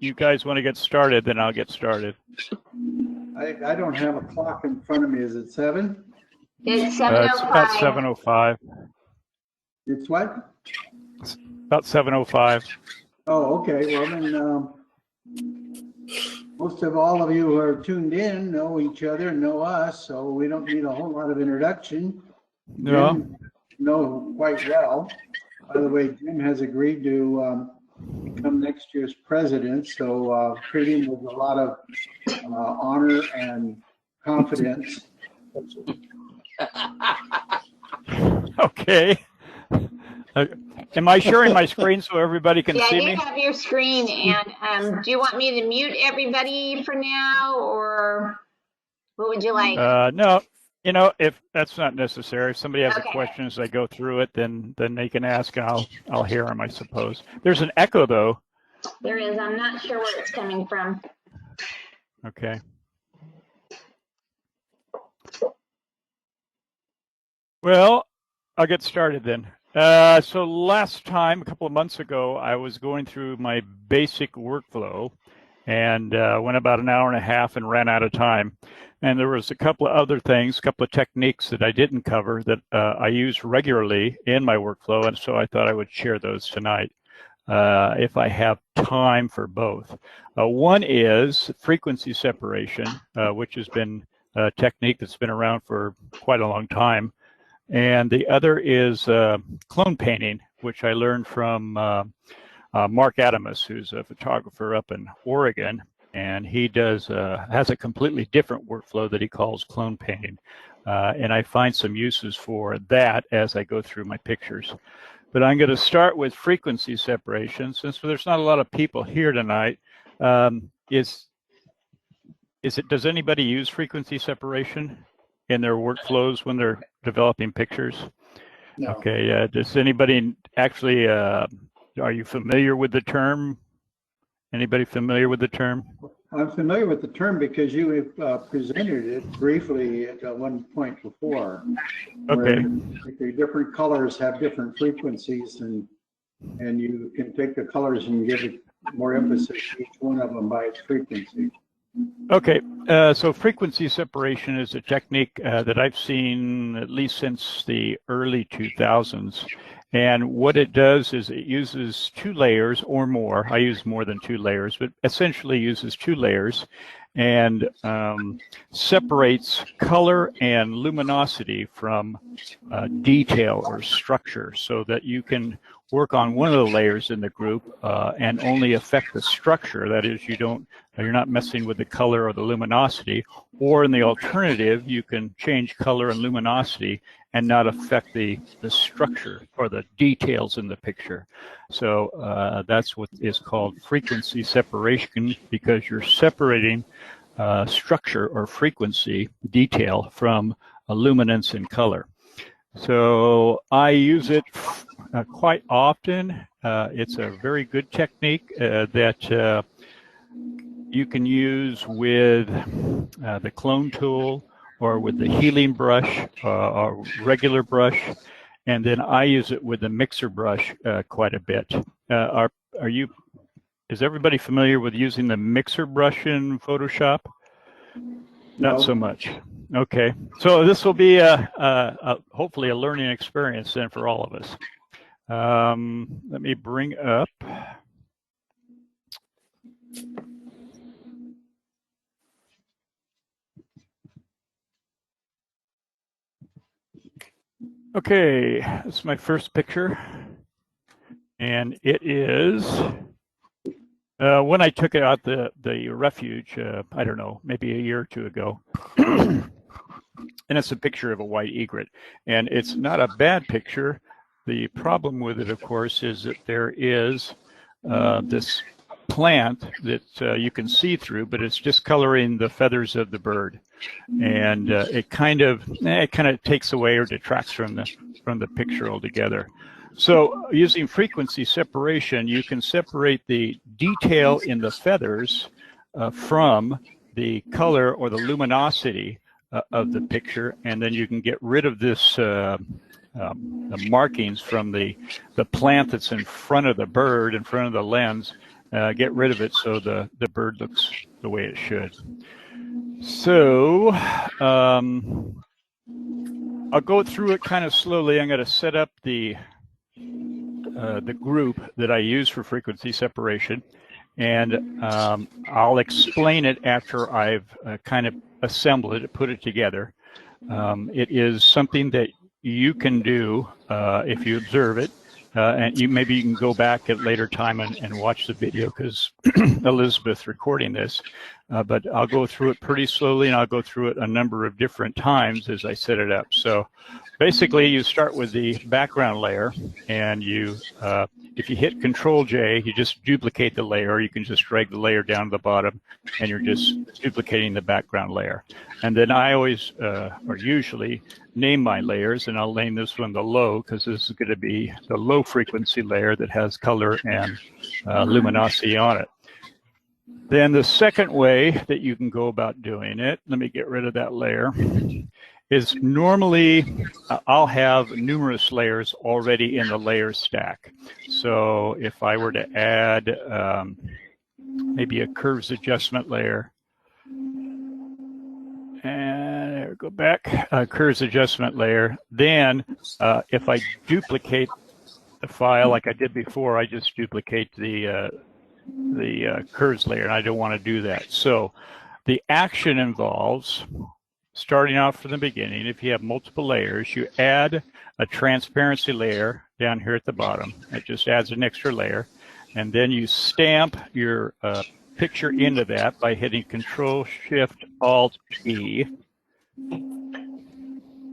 you guys want to get started, then I'll get started. I don't have a clock in front of me. Is it 7? It's It's about 7:05. 7:05. It's what? It's about 7:05. Oh, okay. Well, then most of all of you who are tuned in know each other, know us, so we don't need a whole lot of introduction. No. Jim know quite well. By the way, Jim has agreed to become next year's president, so treat him with a lot of honor and confidence. Okay. Am I sharing my screen so everybody can Yeah, see you me? have your screen, and do you want me to mute everybody for now, or what would you like? No. You know, if that's not necessary, if somebody has a Okay. question as I go through it, then they can ask, and I'll hear them, I suppose. There's an echo, though. There is. I'm not sure where it's coming from. Okay. Well, I'll get started then. So last time, a couple of months ago, I was going through my basic workflow and went about an hour and a half and ran out of time. And there was a couple of other things, a couple of techniques that I didn't cover that I use regularly in my workflow. And so I thought I would share those tonight if I have time for both. One is frequency separation, which has been a technique that's been around for quite a long time. And the other is clone painting, which I learned from Mark Adamus, who's a photographer up in Oregon. And he has a completely different workflow that he calls clone painting. And I find some uses for that as I go through my pictures. But I'm going to start with frequency separation. Since there's not a lot of people here tonight, does anybody use frequency separation in their workflows when they're developing pictures? No. Okay. Does anybody actually, are you familiar with the term? Anybody familiar with the term? I'm familiar with the term because you have presented it briefly at one point before. Okay. Where different colors have different frequencies, and you can take the colors and give it more emphasis to each one of them by its frequency. Okay, so frequency separation is a technique that I've seen at least since the early 2000s. And what it does is it uses 2 layers or more. I use more than 2 layers, but essentially uses 2 layers and separates color and luminosity from detail or structure so that you can work on one of the layers in the group and only affect the structure. That is, you're not messing with the color or the luminosity, or in the alternative, you can change color and luminosity and not affect the structure or the details in the picture. So that's what is called frequency separation, because you're separating structure or frequency detail from luminance and color. So I use it quite often. It's a very good technique that you can use with the clone tool or with the healing brush or regular brush. And then I use it with the mixer brush quite a bit. Is everybody familiar with using the mixer brush in Photoshop? No. Not so much. Okay, so this will be hopefully a learning experience then for all of us. Let me bring up. Okay, this is my first picture, and it is when I took it out the refuge. I don't know, maybe a year or 2 ago. And it's a picture of a white egret, and it's not a bad picture. The problem with it, of course, is that there is this plant that you can see through, but it's discoloring the feathers of the bird, and it kind of takes away or detracts from the picture altogether. So using frequency separation, you can separate the detail in the feathers from the color or the luminosity of the picture, and then you can get rid of this the markings from the plant that's in front of the bird, in front of the lens, get rid of it so the bird looks the way it should. So I'll go through it kind of slowly. I'm going to set up the group that I use for frequency separation, and I'll explain it after I've kind of assembled it, put it together. It is something that you can do if you observe it, and maybe you can go back at a later time and watch the video, because Elizabeth's recording this. But I'll go through it pretty slowly, and I'll go through it a number of different times as I set it up. So basically, you start with the background layer, and you, if you hit Control-J, you just duplicate the layer. You can just drag the layer down to the bottom, and you're just duplicating the background layer. And then I always, or usually, name my layers, and I'll name this one the low, because this is going to be the low frequency layer that has color and luminosity on it. Then the second way that you can go about doing it, let me get rid of that layer, is normally I'll have numerous layers already in the layer stack. So if I were to add maybe a curves adjustment layer, and there we go back, curves adjustment layer, then if I duplicate the file like I did before, I just duplicate the curves layer, and I don't want to do that. So the action involves starting off from the beginning. If you have multiple layers, you add a transparency layer down here at the bottom. It just adds an extra layer, and then you stamp your picture into that by hitting Control-Shift-Alt-E.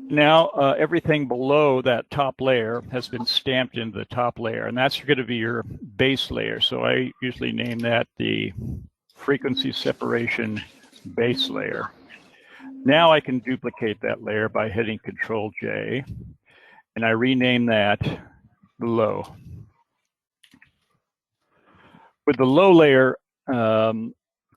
Now everything below that top layer has been stamped into the top layer, and that's going to be your base layer. So I usually name that the frequency separation base layer. Now I can duplicate that layer by hitting Control-J, and I rename that low. With the low layer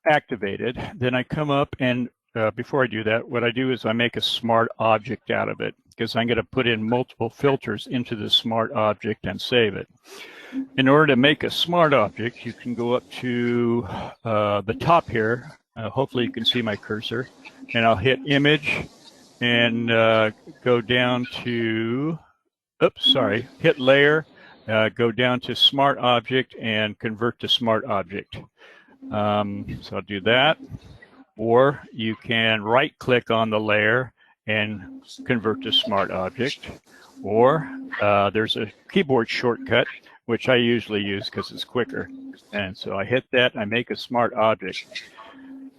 activated, then I come up and before I do that, what I do is I make a smart object out of it, because I'm going to put in multiple filters into the smart object and save it. In order to make a smart object, you can go up to the top here. Hopefully you can see my cursor. And I'll hit Image and go down to, hit Layer, go down to Smart Object and convert to Smart Object. So I'll do that. Or you can right-click on the layer and convert to Smart Object. Or there's a keyboard shortcut, which I usually use because it's quicker. And so I hit that, I make a Smart Object.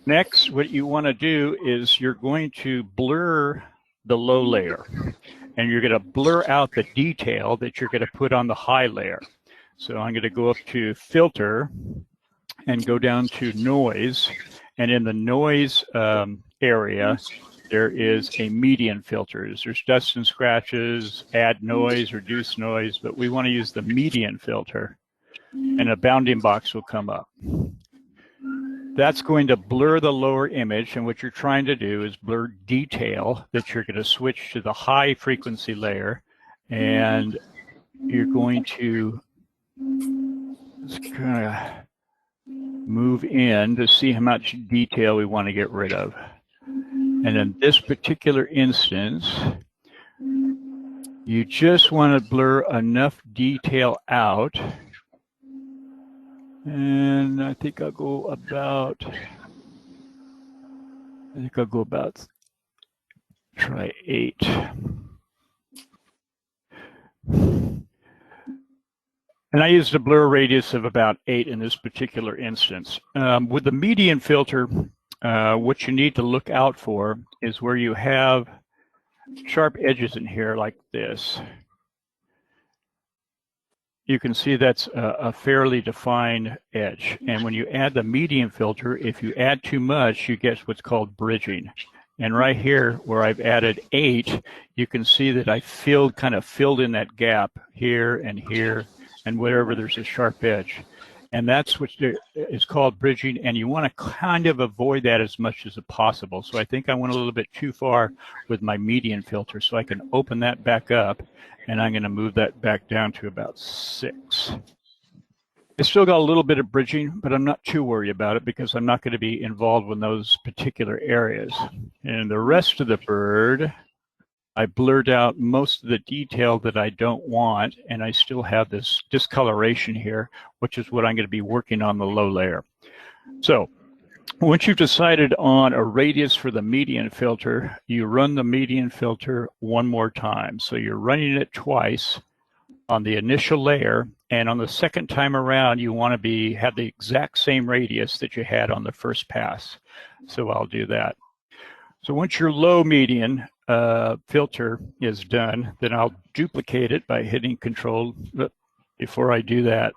Next, what you want to do is you're going to blur the low layer. And you're going to blur out the detail that you're going to put on the high layer. So I'm going to go up to Filter and go down to Noise. And in the noise area, there is a median filter. There's dust and scratches, add noise, reduce noise, but we want to use the median filter, and a bounding box will come up. That's going to blur the lower image, and what you're trying to do is blur detail that you're going to switch to the high frequency layer, and you're going to just kind of move in to see how much detail we want to get rid of. And in this particular instance, you just want to blur enough detail out. And I think I'll go about, try 8. And I used a blur radius of about 8 in this particular instance. With the median filter, what you need to look out for is where you have sharp edges in here like this. You can see that's a fairly defined edge. And when you add the median filter, if you add too much, you get what's called bridging. And right here, where I've added 8, you can see that I kind of filled in that gap here and wherever there's a sharp edge. And that's what is called bridging, and you want to kind of avoid that as much as possible. So I think I went a little bit too far with my median filter, so I can open that back up, and I'm going to move that back down to about 6. I still got a little bit of bridging, but I'm not too worried about it because I'm not going to be involved in those particular areas. And the rest of the bird, I blurred out most of the detail that I don't want, and I still have this discoloration here, which is what I'm going to be working on the low layer. So once you've decided on a radius for the median filter, you run the median filter one more time. So you're running it twice on the initial layer, and on the second time around, you want to have the exact same radius that you had on the first pass. So I'll do that. So once your low median filter is done, then I'll duplicate it by hitting Control. Before I do that,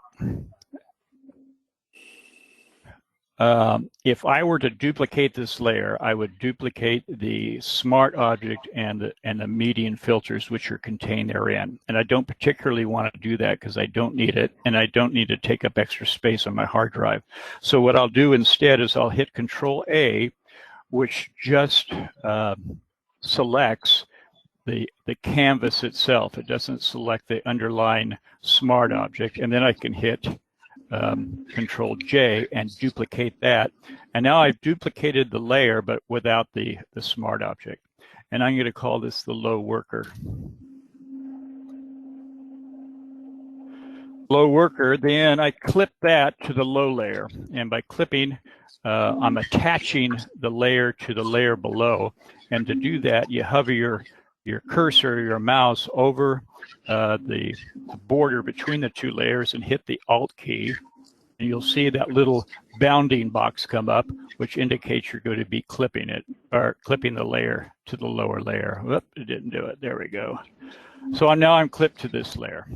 if I were to duplicate this layer, I would duplicate the smart object and the median filters which are contained therein. And I don't particularly want to do that because I don't need it, and I don't need to take up extra space on my hard drive. So what I'll do instead is I'll hit Control A, which just selects the canvas itself. It doesn't select the underlying smart object, and then I can hit Control J and duplicate that. And now I've duplicated the layer, but without the smart object. And I'm going to call this the low worker. Low worker, then I clip that to the low layer. And by clipping, I'm attaching the layer to the layer below. And to do that, you hover your cursor, your mouse over the border between the two layers and hit the Alt key. And you'll see that little bounding box come up, which indicates you're going to be clipping it, or clipping the layer to the lower layer. Whoop, it didn't do it. There we go. So now I'm clipped to this layer.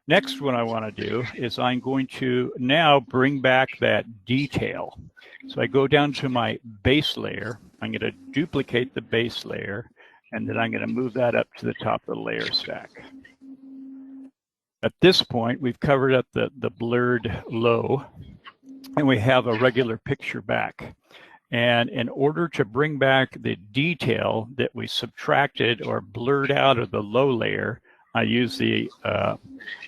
Next, what I want to do is I'm going to now bring back that detail. So I go down to my base layer. I'm going to duplicate the base layer, and then I'm going to move that up to the top of the layer stack. At this point, we've covered up the blurred low, and we have a regular picture back. And in order to bring back the detail that we subtracted or blurred out of the low layer, I use the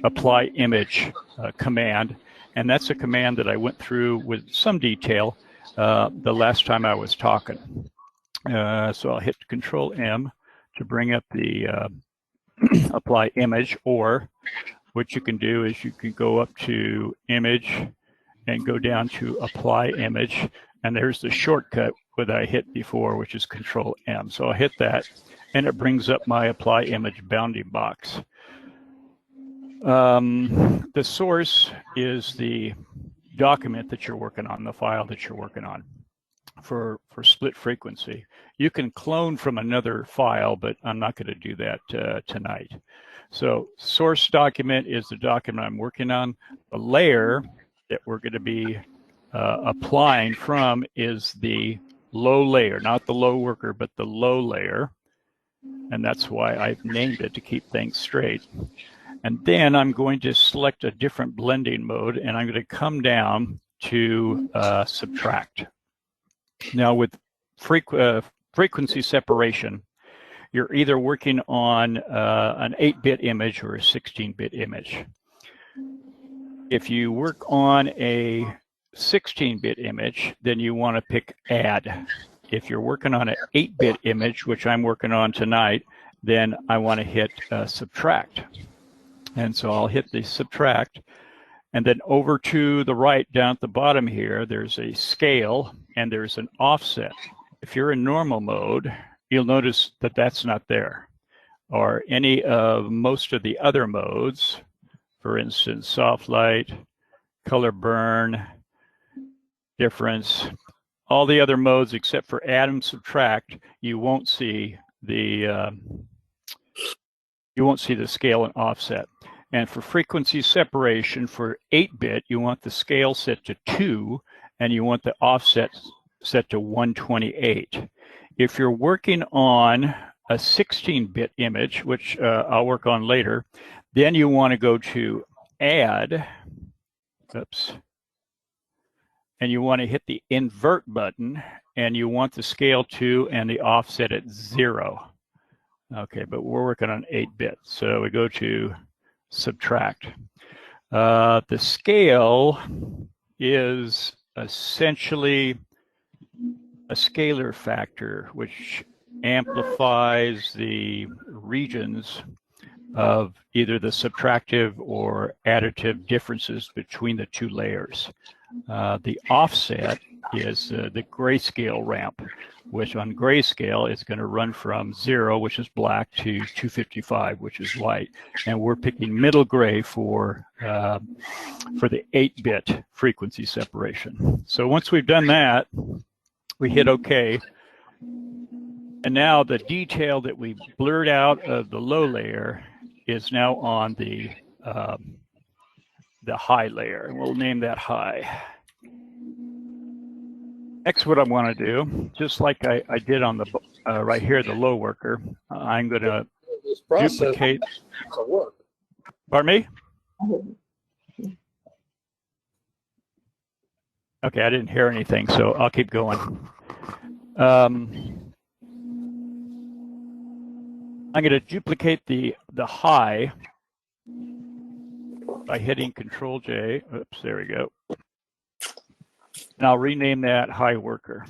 apply image command. And that's a command that I went through with some detail the last time I was talking. So I'll hit Control M to bring up the apply image, or what you can do is you can go up to image and go down to apply image. And there's the shortcut that I hit before, which is Control M. So I'll hit that, and it brings up my apply image bounding box. The source is the document that you're working on, the file that you're working on for split frequency. You can clone from another file, but I'm not going to do that tonight. So source document is the document I'm working on. The layer that we're going to be applying from is the low layer, not the low worker, but the low layer. And that's why I've named it, to keep things straight. And then I'm going to select a different blending mode, and I'm going to come down to subtract. Now with frequency separation, you're either working on an 8-bit image or a 16-bit image. If you work on a 16-bit image, then you want to pick add. If you're working on an 8-bit image, which I'm working on tonight, then I want to hit subtract. And so I'll hit the subtract. And then over to the right, down at the bottom here, there's a scale and there's an offset. If you're in normal mode, you'll notice that that's not there. Or any of most of the other modes, for instance, soft light, color burn, difference, all the other modes except for add and subtract, you won't see the scale and offset. And for frequency separation for 8-bit, you want the scale set to 2 and you want the offset set to 128. If you're working on a 16-bit image, which I'll work on later, then you want to go to add, oops, and you want to hit the invert button, and you want the scale to and the offset at 0. Okay, but we're working on 8-bit, so we go to subtract. The scale is essentially a scalar factor, which amplifies the regions of either the subtractive or additive differences between the two layers. The offset is the grayscale ramp, which on grayscale is going to run from 0, which is black, to 255, which is white. And we're picking middle gray for the 8-bit frequency separation. So once we've done that, we hit OK. And now the detail that we blurred out of the low layer is now on the high layer, and we'll name that high. Next, what I want to do, just like I did on the right here, the low worker, I'm going to duplicate. Pardon me? Okay, I didn't hear anything, so I'll keep going. I'm going to duplicate the high by hitting Control J. Oops, there we go. And I'll rename that high worker.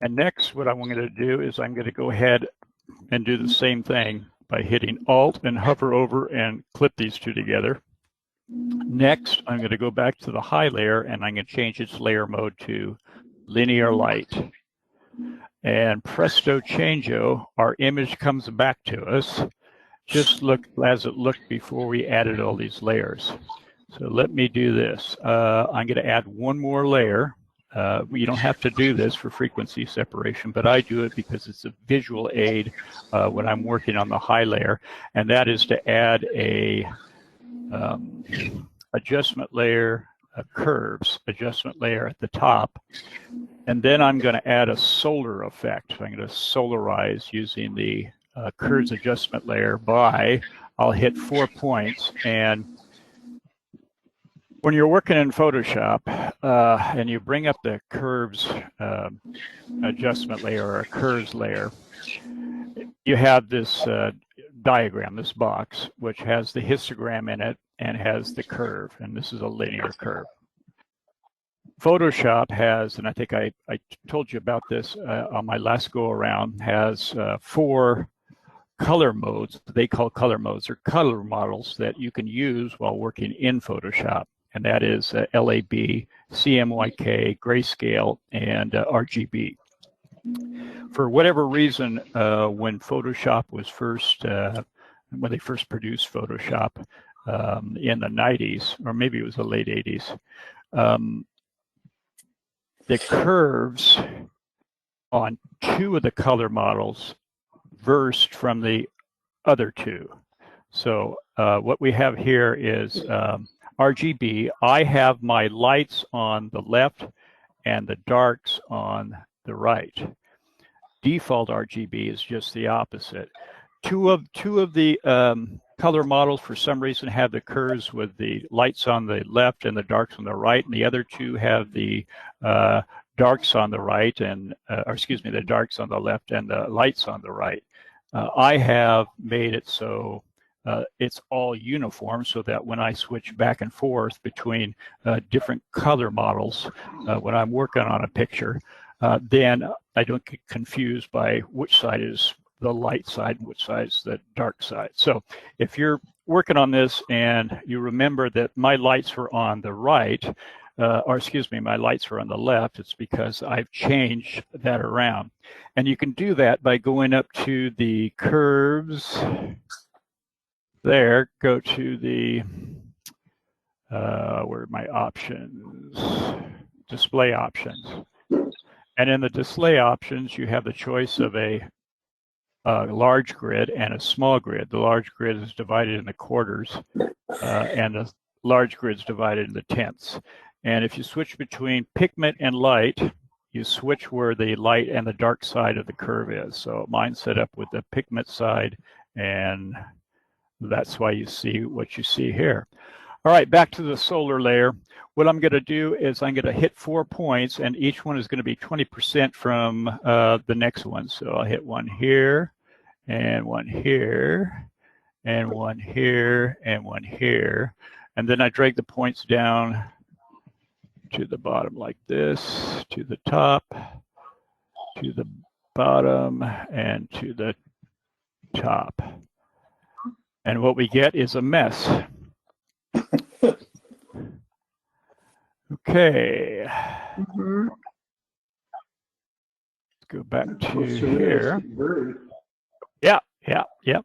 And next, what I'm going to do is I'm going to go ahead and do the same thing by hitting Alt and hover over and clip these two together. Next, I'm going to go back to the high layer and I'm going to change its layer mode to linear light. And presto changeo, our image comes back to us. Just look as it looked before we added all these layers. So let me do this. I'm going to add one more layer. You don't have to do this for frequency separation, but I do it because it's a visual aid when I'm working on the high layer, and that is to add a adjustment layer, a curves adjustment layer at the top, and then I'm going to add a solar effect. So I'm going to solarize using the curves adjustment layer I'll hit 4 points, and when you're working in Photoshop and you bring up the curves adjustment layer or a curves layer, you have this diagram, this box, which has the histogram in it and has the curve, and this is a linear curve. Photoshop has, and I think I told you about this on my last go around, has 4 color modes. They call color modes, or color models that you can use while working in Photoshop. And that is LAB, CMYK, grayscale, and RGB. For whatever reason, when Photoshop was when they first produced Photoshop in the 90s, or maybe it was the late 80s, the curves on 2 of the color models versed from the other 2. So what we have here is RGB. I have my lights on the left and the darks on the right. Default RGB is just the opposite. Two of the color models for some reason have the curves with the lights on the left and the darks on the right, and the other 2 have the darks on the right and, or excuse me, the darks on the left and the lights on the right. I have made it so it's all uniform, so that when I switch back and forth between different color models when I'm working on a picture, then I don't get confused by which side is the light side and which side is the dark side. So if you're working on this and you remember that my lights were on the right, or excuse me, my lights were on the left, it's because I've changed that around. And you can do that by going up to the curves there, go to the, where are my options? Display options. And in the display options, you have the choice of a large grid and a small grid. The large grid is divided into quarters, and the large grid is divided into tenths. And if you switch between pigment and light, you switch where the light and the dark side of the curve is. So mine's set up with the pigment side, and that's why you see what you see here. All right, back to the solar layer. What I'm going to do is I'm going to hit 4 points, and each one is going to be 20% from the next one. So I'll hit one here and one here, and one here, and one here. And then I drag the points down to the bottom like this, to the top, to the bottom, and to the top. And what we get is a mess. Okay. Mhm. Let's go back to Oh, here. surrealistic bird. Yeah.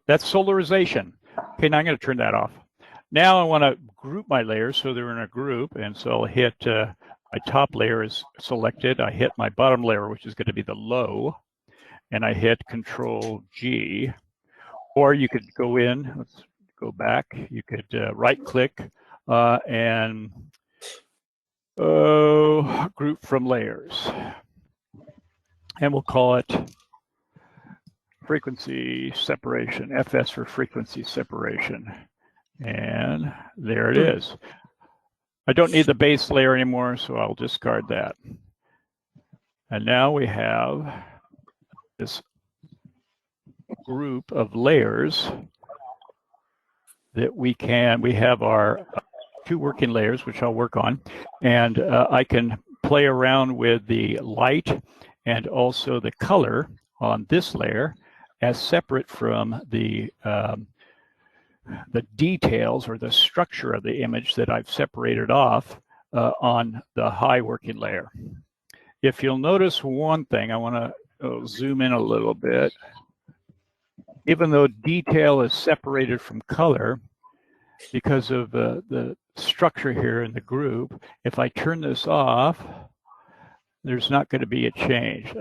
That's solarization. Okay, now I'm going to turn that off. Now I want to group my layers so they're in a group. And so I'll hit my top layer is selected. I hit my bottom layer, which is going to be the low. And I hit Control G. Or you could go in, let's go back. You could right click and group from layers. And we'll call it frequency separation, FS for frequency separation. And there it is. I don't need the base layer anymore, so I'll discard that. And now we have this group of layers that we have our 2 working layers, which I'll work on, and I can play around with the light and also the color on this layer as separate from the details or the structure of the image that I've separated off on the high working layer. If you'll notice one thing, I want to zoom in a little bit. Even though detail is separated from color, because of the structure here in the group, if I turn this off, there's not going to be a change.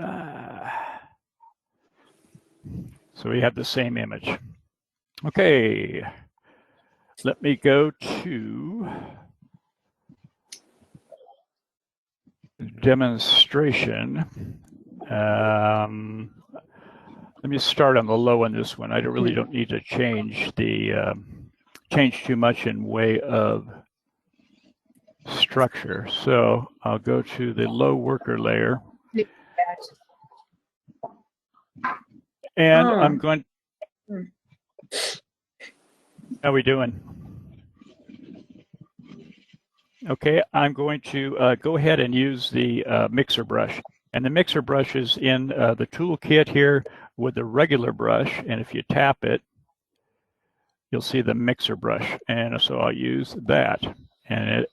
So we have the same image. Okay, let me go to demonstration. Let me start on the low on this one. I really don't need to change too much in way of structure. So I'll go to the low worker layer. And I'm going, how are we doing? Okay, I'm going to go ahead and use the mixer brush. And the mixer brush is in the toolkit here with the regular brush. And if you tap it, you'll see the mixer brush. And so I'll use that. And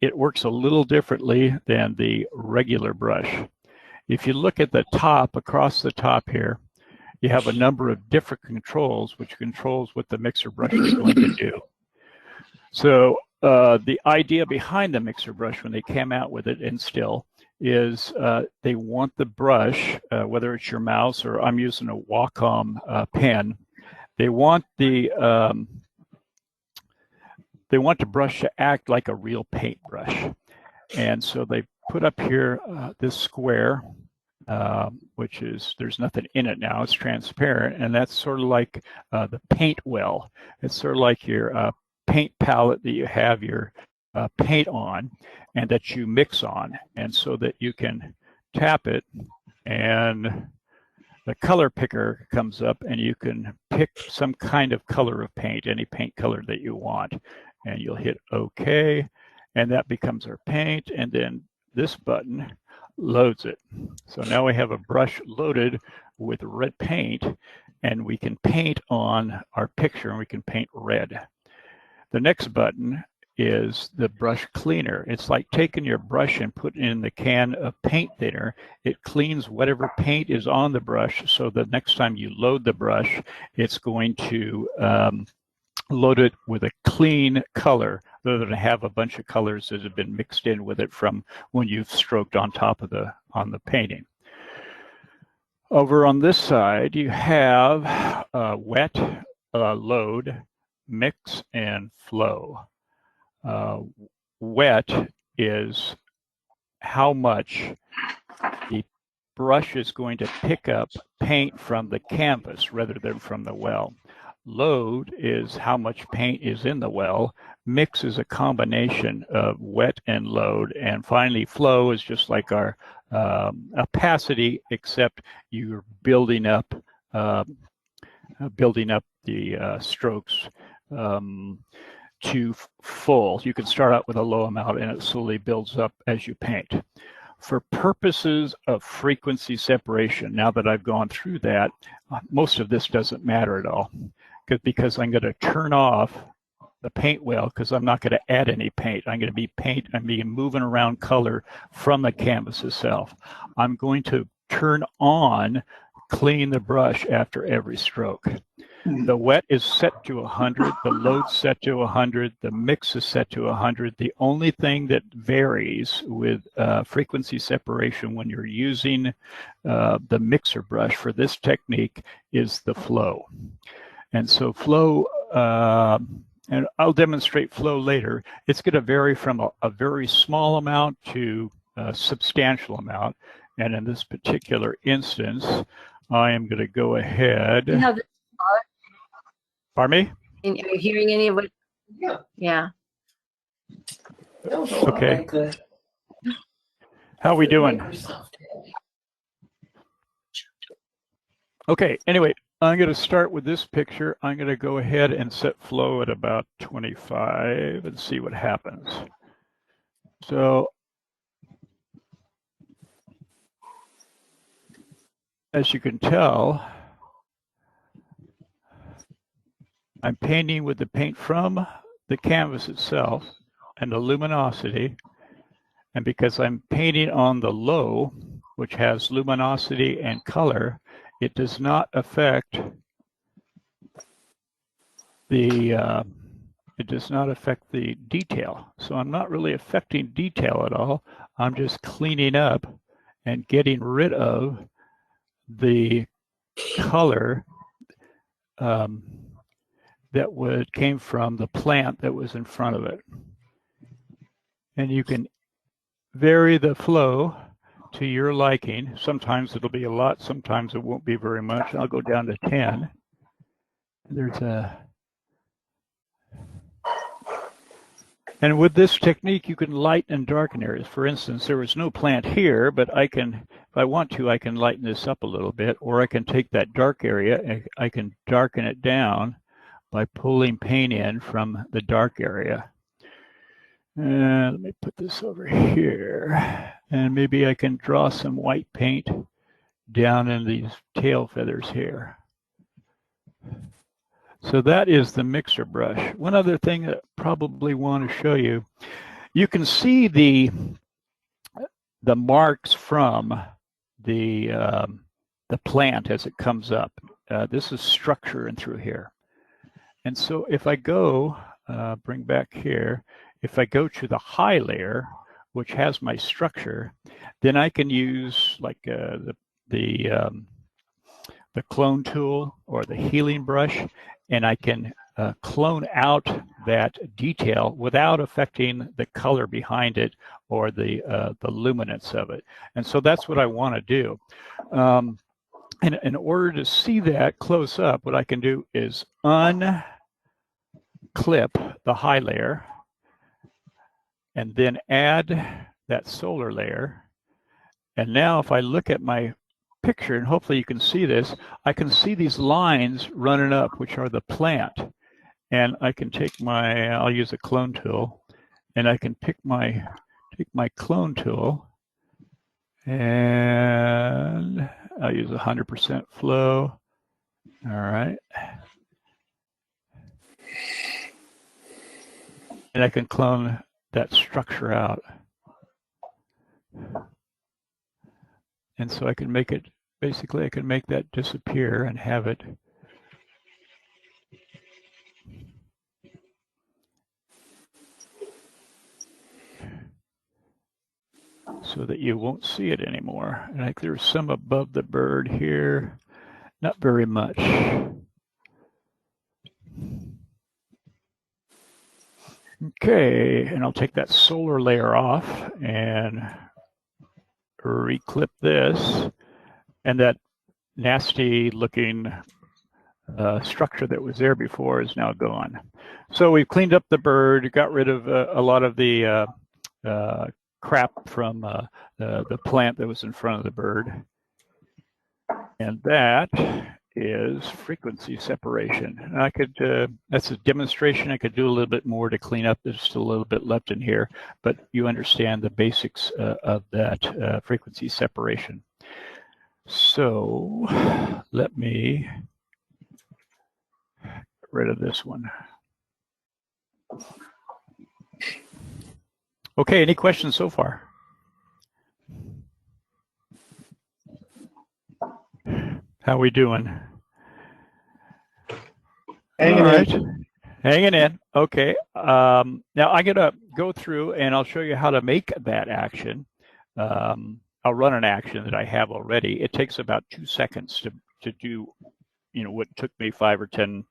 it works a little differently than the regular brush. If you look at the top, across the top here, you have a number of different controls, which controls what the mixer brush is going to do. So the idea behind the mixer brush when they came out with it, and still, is they want the brush, whether it's your mouse or I'm using a Wacom pen, they want the brush to act like a real paintbrush. And so they put up here this square, which is, there's nothing in it now, it's transparent, and that's sort of like the paint well. It's sort of like your paint palette that you have your paint on and that you mix on, and so that you can tap it and the color picker comes up and you can pick some kind of color of paint, any paint color that you want, and you'll hit OK, and that becomes our paint, and then this button loads it. So now we have a brush loaded with red paint, and we can paint on our picture, and we can paint red. The next button is the brush cleaner. It's like taking your brush and putting in the can of paint thinner. It cleans whatever paint is on the brush, so the next time you load the brush, it's going to load it with a clean color, rather than have a bunch of colors that have been mixed in with it from when you've stroked on top of the painting. Over on this side, you have wet, load, mix, and flow. Wet is how much the brush is going to pick up paint from the canvas rather than from the well. Load is how much paint is in the well. Mix is a combination of wet and load. And finally, flow is just like our opacity, except you're building up building up the strokes to full. You can start out with a low amount and it slowly builds up as you paint. For purposes of frequency separation, now that I've gone through that, most of this doesn't matter at all, because I'm going to turn off the paint well, because I'm not going to add any paint. I'm going to be moving around color from the canvas itself. I'm going to turn on clean the brush after every stroke. The wet is set to 100, the load set to 100, the mix is set to 100. The only thing that varies with frequency separation when you're using the mixer brush for this technique is the flow. And so flow, and I'll demonstrate flow later, it's going to vary from a very small amount to a substantial amount. And in this particular instance, I am going to go ahead. Pardon me? Are you hearing any of what? Yeah. Okay. How are we doing? Okay, anyway, I'm going to start with this picture. I'm going to go ahead and set flow at about 25 and see what happens. So, as you can tell, I'm painting with the paint from the canvas itself and the luminosity. And because I'm painting on the low, which has luminosity and color, it does not affect the detail. So I'm not really affecting detail at all. I'm just cleaning up and getting rid of the color that came from the plant that was in front of it. And you can vary the flow to your liking. Sometimes it'll be a lot, sometimes it won't be very much. I'll go down to 10. And with this technique, you can lighten and darken areas. For instance, there was no plant here, but I can, if I want to, I can lighten this up a little bit, or I can take that dark area and I can darken it down by pulling paint in from the dark area. And let me put this over here. And maybe I can draw some white paint down in these tail feathers here. So that is the mixer brush. One other thing that I probably want to show you, you can see the marks from the plant as it comes up. This is structure in through here. And so if I go, bring back here, if I go to the high layer, which has my structure, then I can use like the clone tool or the healing brush, and I can clone out that detail without affecting the color behind it or the luminance of it. And so that's what I want to do. And in order to see that close up, what I can do is unclip the high layer and then add that solar layer. And now if I look at my picture, and hopefully you can see this, I can see these lines running up, which are the plant. And I can take my, I'll use a clone tool, and I can take my clone tool, and I'll use 100% flow. All right. And I can clone that structure out. And so I can make it, basically I can make that disappear and have it so that you won't see it anymore. And like there's some above the bird here, not very much. Okay, and I'll take that solar layer off and reclip this, and that nasty looking structure that was there before is now gone. So we've cleaned up the bird, got rid of a lot of the crap from the plant that was in front of the bird. And that is frequency separation. And I could, that's a demonstration. I could do a little bit more to clean up. There's still a little bit left in here, but you understand the basics of that frequency separation. So let me get rid of this one. Okay, any questions so far? How we doing? Hanging All right. in. Hanging in. Okay. Now I'm going to go through and I'll show you how to make that action. I'll run an action that I have already. It takes about 2 seconds to do, you know, what took me 5 or 10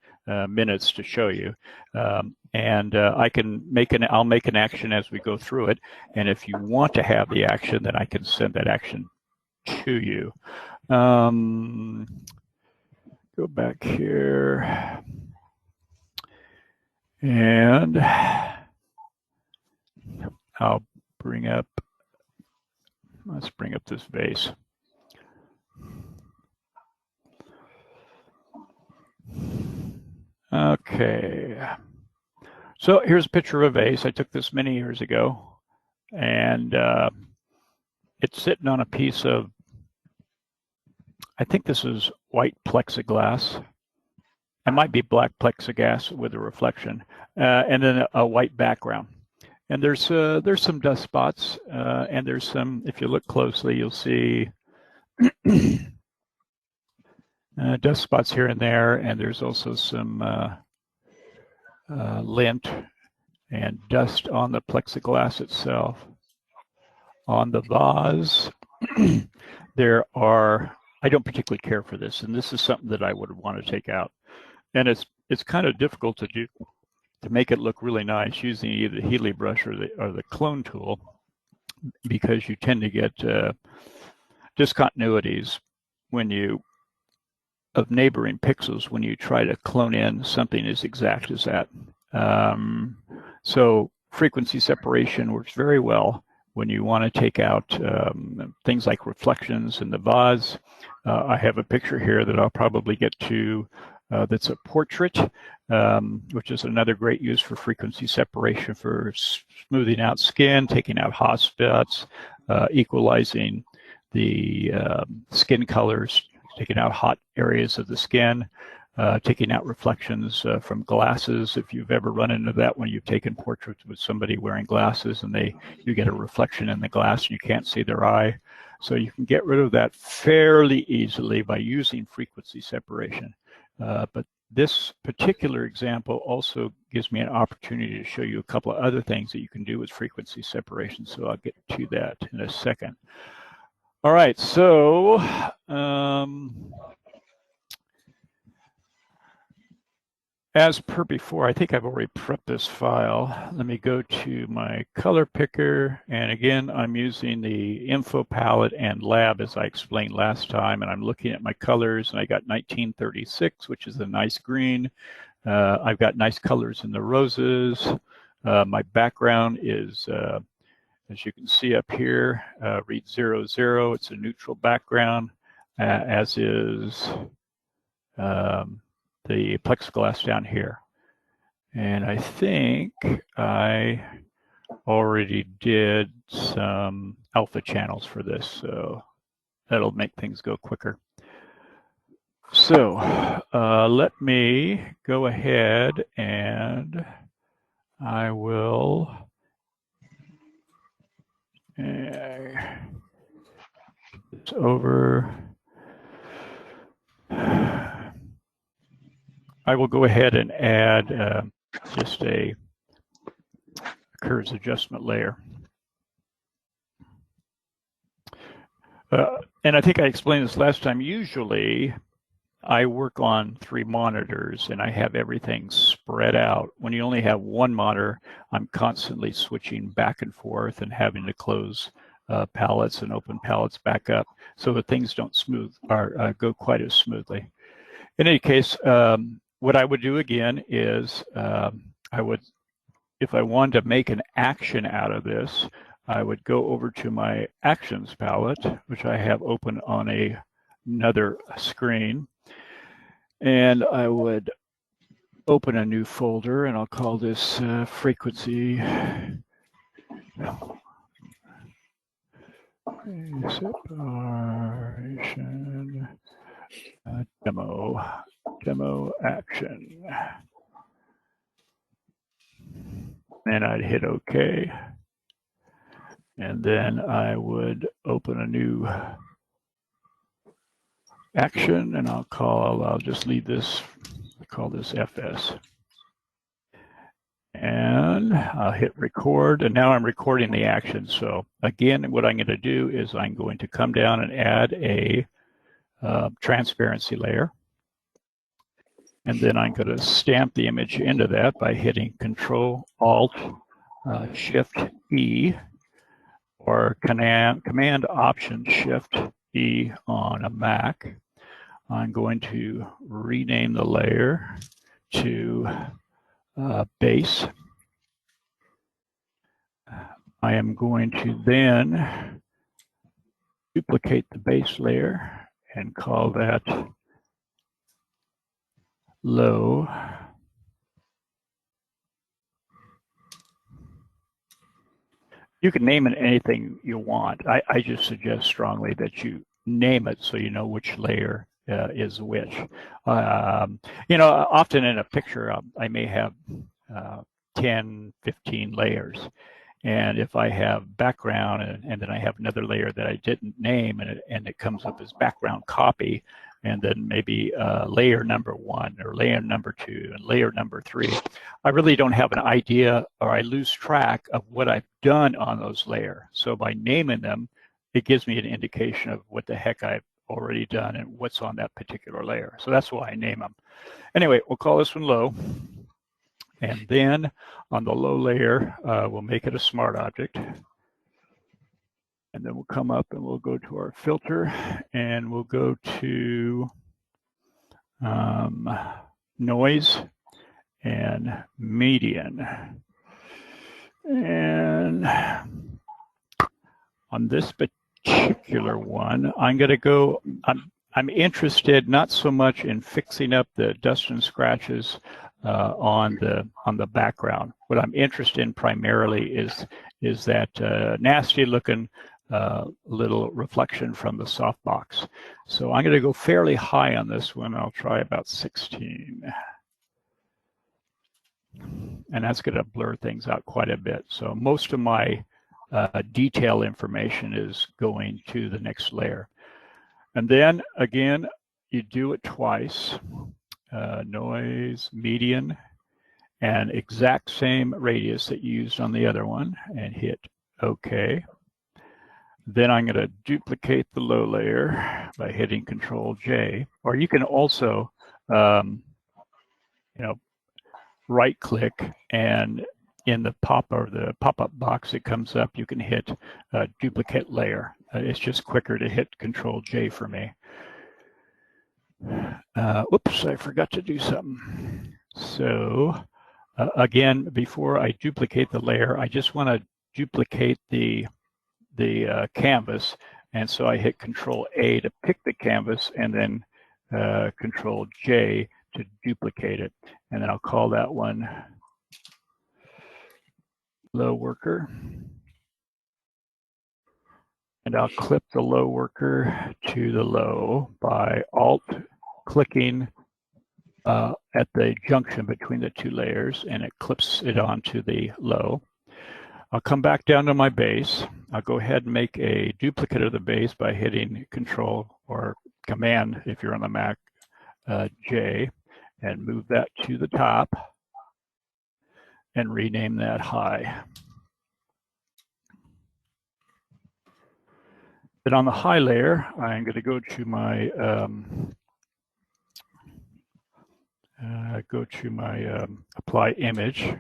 minutes to show you. I can make I'll make an action as we go through it. And if you want to have the action, then I can send that action to you. Go back here. And I'll bring up, let's bring up this vase. Okay. So here's a picture of a vase. I took this many years ago, and it's sitting on a piece of, I think this is white plexiglass. It might be black plexiglass with a reflection, and then a white background. And there's some dust spots, and there's some, if you look closely, you'll see dust spots here and there, and there's also some lint and dust on the plexiglass itself. On the vase, there are, I don't particularly care for this, and this is something that I would want to take out. And it's kind of difficult to do, to make it look really nice using either the Healy brush or the clone tool, because you tend to get discontinuities when you, of neighboring pixels, when you try to clone in something as exact as that. So frequency separation works very well when you want to take out things like reflections in the vase. I have a picture here that I'll probably get to that's a portrait, which is another great use for frequency separation, for smoothing out skin, taking out hot spots, equalizing the skin colors, taking out hot areas of the skin, taking out reflections from glasses. If you've ever run into that when you've taken portraits with somebody wearing glasses and you get a reflection in the glass and you can't see their eye. So you can get rid of that fairly easily by using frequency separation. But this particular example also gives me an opportunity to show you a couple of other things that you can do with frequency separation. So I'll get to that in a second. All right, so as per before, I think I've already prepped this file. Let me go to my color picker. And again, I'm using the info palette and lab as I explained last time. And I'm looking at my colors, and I got 1936, which is a nice green. I've got nice colors in the roses. My background is, as you can see up here, read 00. It's a neutral background, as is the plexiglass down here. And I think I already did some alpha channels for this, so that'll make things go quicker. So let me go ahead and I will it's over. I will go ahead and add just a curves adjustment layer. And I think I explained this last time. Usually I work on 3 monitors and I have everything spread out. When you only have one monitor, I'm constantly switching back and forth and having to close palettes and open palettes back up so that things don't go quite as smoothly. In any case, what I would do again is if I wanted to make an action out of this, I would go over to my actions palette, which I have open on another screen. And I would open a new folder, and I'll call this frequency separation demo action. And I'd hit OK. And then I would open a new action, and I'll just leave this, call this FS. And I'll hit record, and now I'm recording the action. So again, what I'm going to do is I'm going to come down and add a transparency layer. And then I'm going to stamp the image into that by hitting Control Alt Shift E, or Command Option Shift E on a Mac. I'm going to rename the layer to base. I am going to then duplicate the base layer and call that low. You can name it anything you want. I just suggest strongly that you name it so you know which layer is which. You know, often in a picture, I may have 10, 15 layers. And if I have background and then I have another layer that I didn't name, and it comes up as background copy, and then maybe layer number 1 or layer number 2 and layer number 3, I really don't have an idea, or I lose track of what I've done on those layers. So by naming them, it gives me an indication of what the heck I've already done and what's on that particular layer. So that's why I name them. Anyway, we'll call this one low. And then on the low layer, we'll make it a smart object. And then we'll come up and we'll go to our filter, and we'll go to noise and median. And on this particular one, I'm going to go, I'm interested not so much in fixing up the dust and scratches on the background. What I'm interested in primarily is that nasty looking little reflection from the softbox. So I'm going to go fairly high on this one. I'll try about 16. And that's going to blur things out quite a bit. So most of my detail information is going to the next layer. And then again, you do it twice. Noise, median, and exact same radius that you used on the other one, and hit OK. Then I'm going to duplicate the low layer by hitting Control J, or you can also, you know, right click, and in the pop-up box that comes up, you can hit duplicate layer. It's just quicker to hit Control J for me. Oops, I forgot to do something. So again, before I duplicate the layer, I just want to duplicate the canvas, and so I hit Control A to pick the canvas, and then Control J to duplicate it, and then I'll call that one low worker, and I'll clip the low worker to the low by Alt clicking at the junction between the two layers, and it clips it onto the low. I'll come back down to my base. I'll go ahead and make a duplicate of the base by hitting Control or Command, if you're on the Mac, J, and move that to the top and rename that high. Then on the high layer, I'm going to go to my apply image.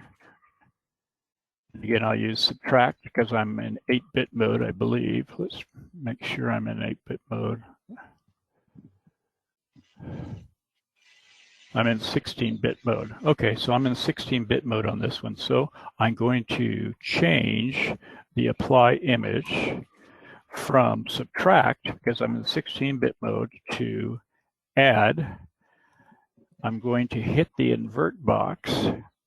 Again, I'll use subtract because I'm in 8-bit mode, I believe. Let's make sure I'm in 8-bit mode. I'm in 16-bit mode. Okay, so I'm in 16-bit mode on this one. So I'm going to change the apply image from subtract, because I'm in 16-bit mode, to add. I'm going to hit the invert box,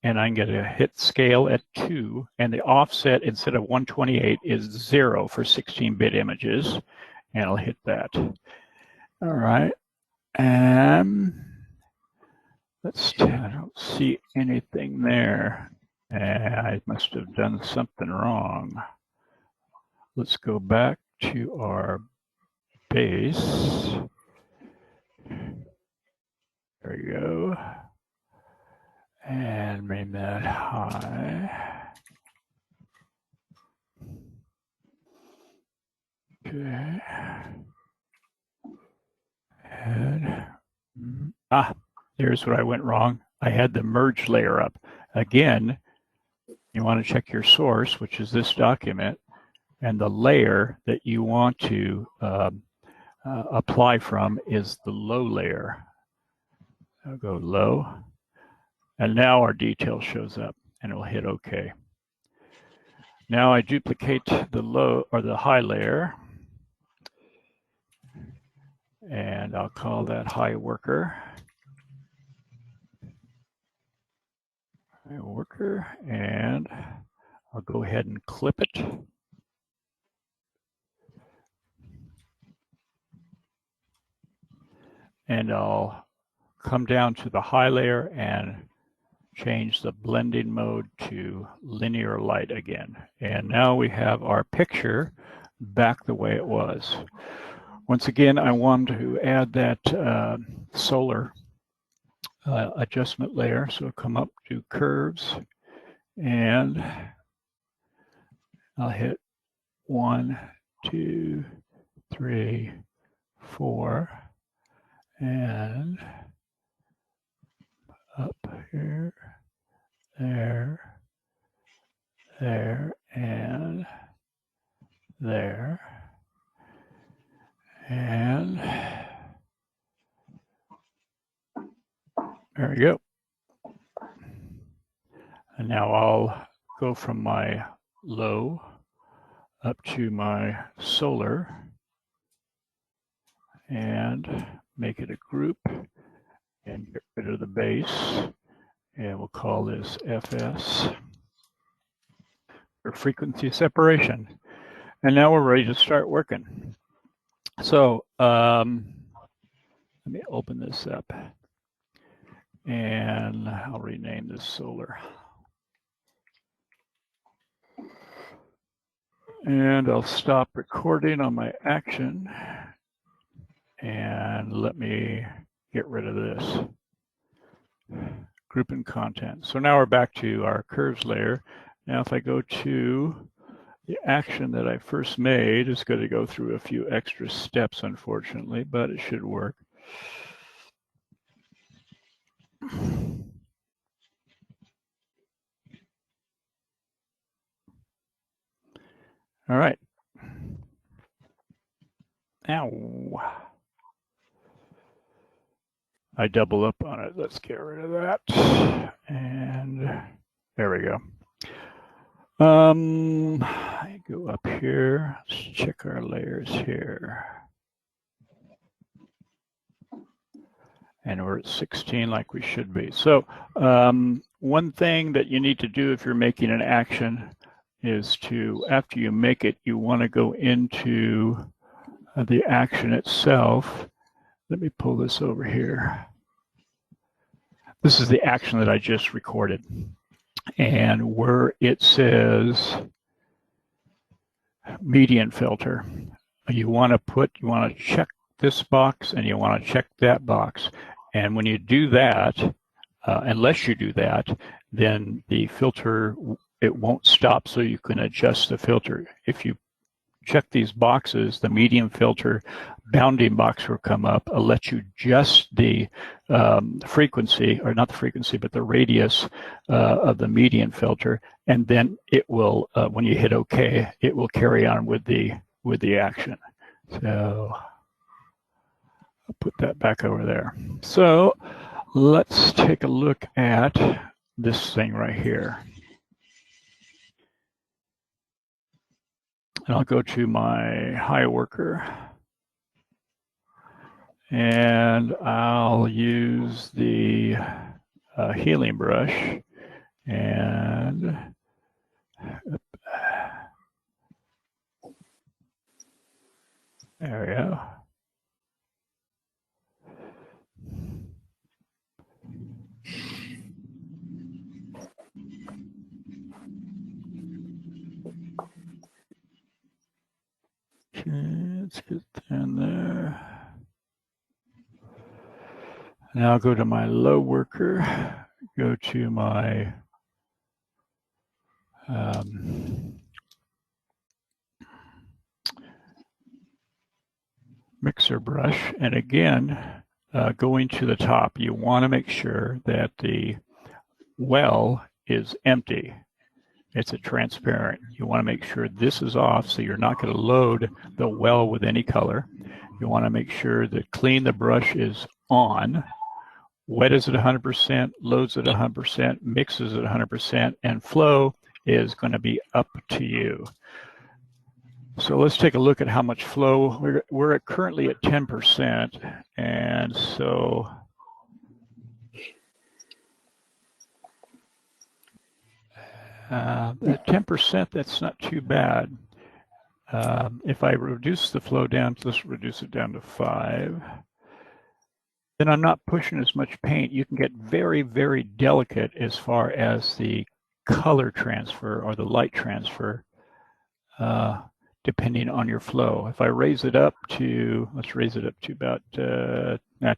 and I'm going to hit scale at 2, and the offset instead of 128 is 0 for 16-bit images, and I'll hit that. All right, and I don't see anything there. I must have done something wrong. Let's go back to our base. There we go. And name that high. Okay. And, there's what I went wrong. I had the merge layer up. Again, you want to check your source, which is this document, and the layer that you want to apply from is the low layer. I'll go low. And now our detail shows up, and we'll hit OK. Now I duplicate the low or the high layer, and I'll call that high worker. High worker, and I'll go ahead and clip it. And I'll come down to the high layer and change the blending mode to linear light again. And now we have our picture back the way it was. Once again, I want to add that solar adjustment layer. So come up to curves, and I'll hit 1, 2, 3, 4, and up here, there, and there, and there we go. And now I'll go from my low up to my solar and make it a group and get rid of the base. And we'll call this FS for frequency separation. And now we're ready to start working. So let me open this up, and I'll rename this solar. And I'll stop recording on my action, and let me get rid of this. Group and content. So now we're back to our curves layer. Now if I go to the action that I first made, it's going to go through a few extra steps, unfortunately, but it should work. All right. Ow. I double up on it. Let's get rid of that. And there we go. I go up here. Let's check our layers here. And we're at 16 like we should be. So one thing that you need to do if you're making an action is to, after you make it, you want to go into the action itself. Let me pull this over here. This is the action that I just recorded. And where it says median filter, you want to check this box and you want to check that box. And when you do that, unless you do that, then the filter, it won't stop, so you can adjust the filter. If you check these boxes, the median filter bounding box will come up. It'll let you adjust the frequency, or not the frequency, but the radius of the median filter, and then it will, when you hit OK, it will carry on with the action. So I'll put that back over there. So let's take a look at this thing right here. And I'll go to my high worker, And I'll use the healing brush and there we go. Okay, let's get in there. Now I'll go to my low worker, go to my mixer brush, and again, going to the top, you want to make sure that the well is empty. It's a transparent. You want to make sure this is off, so you're not going to load the well with any color. You want to make sure that clean the brush is on, wet is at 100%, loads at 100%, mixes at 100%, and flow is going to be up to you. So let's take a look at how much flow. We're currently at 10%, and so at 10%, that's not too bad. If I reduce the flow down, let's reduce it down to 5, then I'm not pushing as much paint. You can get very, very delicate as far as the color transfer or the light transfer, depending on your flow. If I raise it up to, let's raise it up to about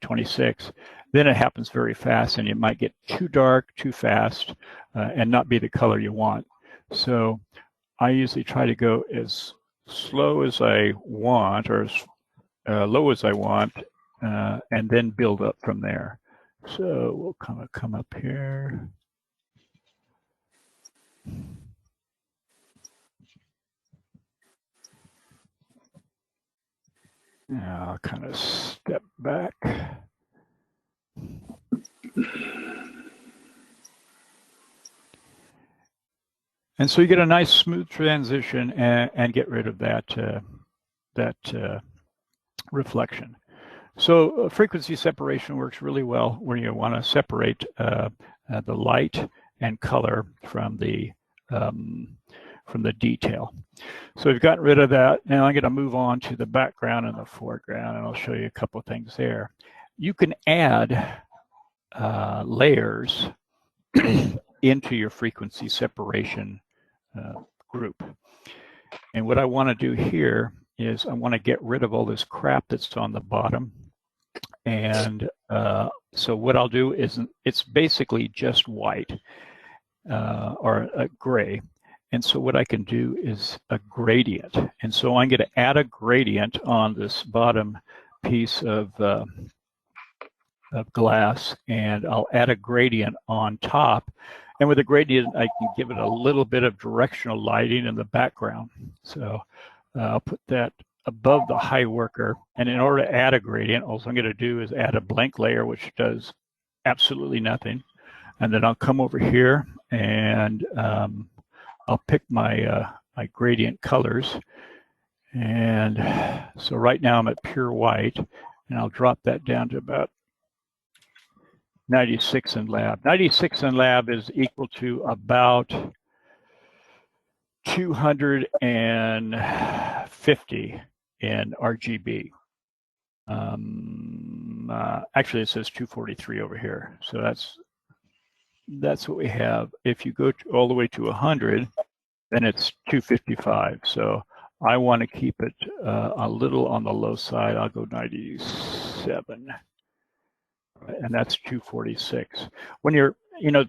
26, then it happens very fast and it might get too dark, too fast, and not be the color you want. So I usually try to go as slow as I want or as low as I want, and then build up from there. So we'll kind of come up here. Now I'll kind of step back. And so you get a nice smooth transition and get rid of that reflection. So frequency separation works really well where you want to separate the light and color from the detail. So we've gotten rid of that. Now I'm going to move on to the background and the foreground, and I'll show you a couple of things there. You can add layers into your frequency separation group. And what I want to do here is I want to get rid of all this crap that's on the bottom. And so what I'll do is it's basically just white or a gray. And so what I can do is a gradient. And so I'm going to add a gradient on this bottom piece of glass, and I'll add a gradient on top. And with a gradient, I can give it a little bit of directional lighting in the background. So I'll put that above the high worker. And in order to add a gradient, all I'm going to do is add a blank layer, which does absolutely nothing. And then I'll come over here and I'll pick my my gradient colors. And so right now I'm at pure white, and I'll drop that down to about 96 in lab. 96 in lab is equal to about 250 in RGB. Actually, it says 243 over here. So that's what we have. If you go all the way to 100, then it's 255. So I want to keep it a little on the low side. I'll go 97. And that's 246. When you're,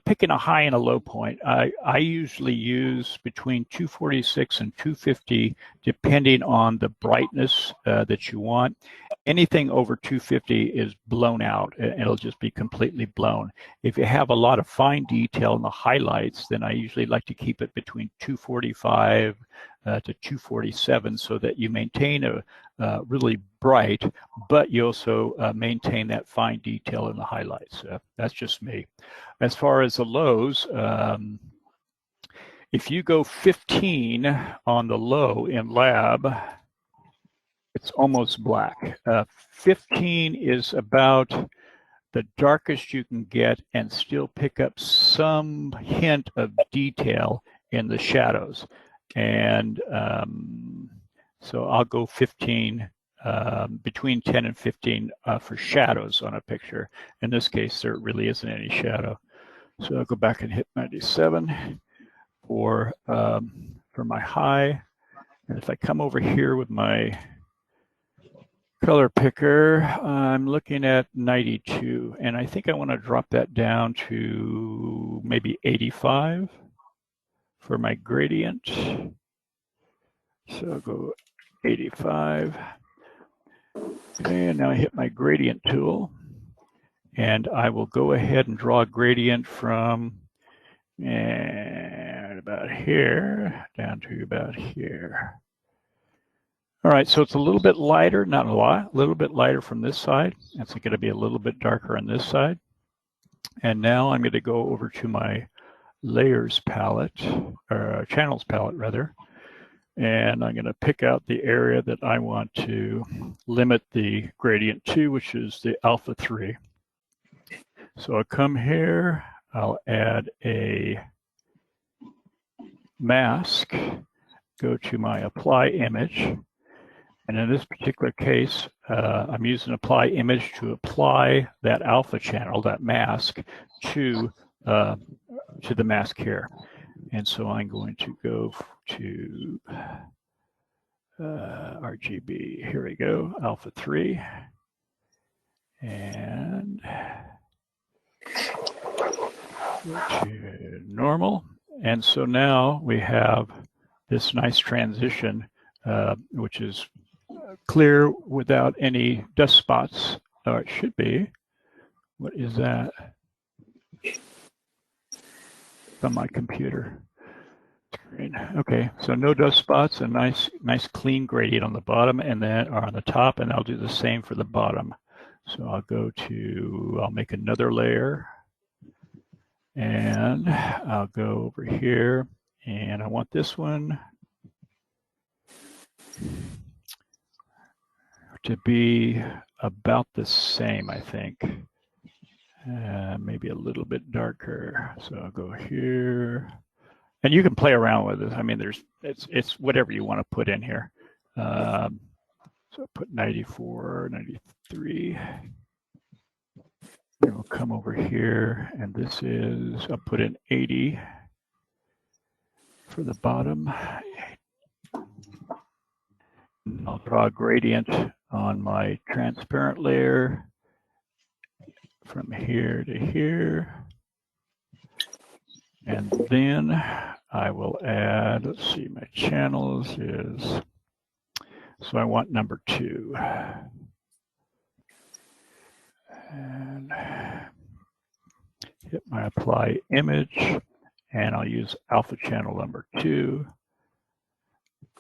picking a high and a low point, I usually use between 246 and 250, depending on the brightness that you want. Anything over 250 is blown out. It'll just be completely blown. If you have a lot of fine detail in the highlights, then I usually like to keep it between 245 to 247, so that you maintain a really bright, but you also maintain that fine detail in the highlights. That's just me. As far as the lows, if you go 15 on the low in lab, it's almost black. 15 is about the darkest you can get and still pick up some hint of detail in the shadows. And so I'll go 15, between 10 and 15 for shadows on a picture. In this case, there really isn't any shadow. So I'll go back and hit 97 for my high. And if I come over here with my color picker, I'm looking at 92, and I think I want to drop that down to maybe 85 for my gradient. So I'll go 85. Okay, and now I hit my gradient tool, and I will go ahead and draw a gradient from about here down to about here. All right, so it's a little bit lighter, not a lot, a little bit lighter from this side. It's going to be a little bit darker on this side. And now I'm going to go over to my layers palette, or channels palette rather, and I'm going to pick out the area that I want to limit the gradient to, which is the alpha 3. So I'll come here, I'll add a mask, go to my apply image. And in this particular case, I'm using apply image to apply that alpha channel, that mask, to the mask here. And so I'm going to go to RGB. Here we go, alpha 3. And go to normal. And so now we have this nice transition, which is clear without any dust spots, or it should be. What is that? On my computer screen. Okay, so no dust spots, a nice clean gradient on the bottom and then or on the top, and I'll do the same for the bottom. So I'll make another layer, and I'll go over here, and I want this one to be about the same, I think. Maybe a little bit darker. So I'll go here, and you can play around with it. I mean, it's whatever you want to put in here. So I'll put 94, 93. Then we'll come over here, and I'll put in 80 for the bottom. I'll draw a gradient on my transparent layer from here to here. And then I will add, let's see, my channels is, so I want number 2. And hit my apply image, and I'll use alpha channel number 2.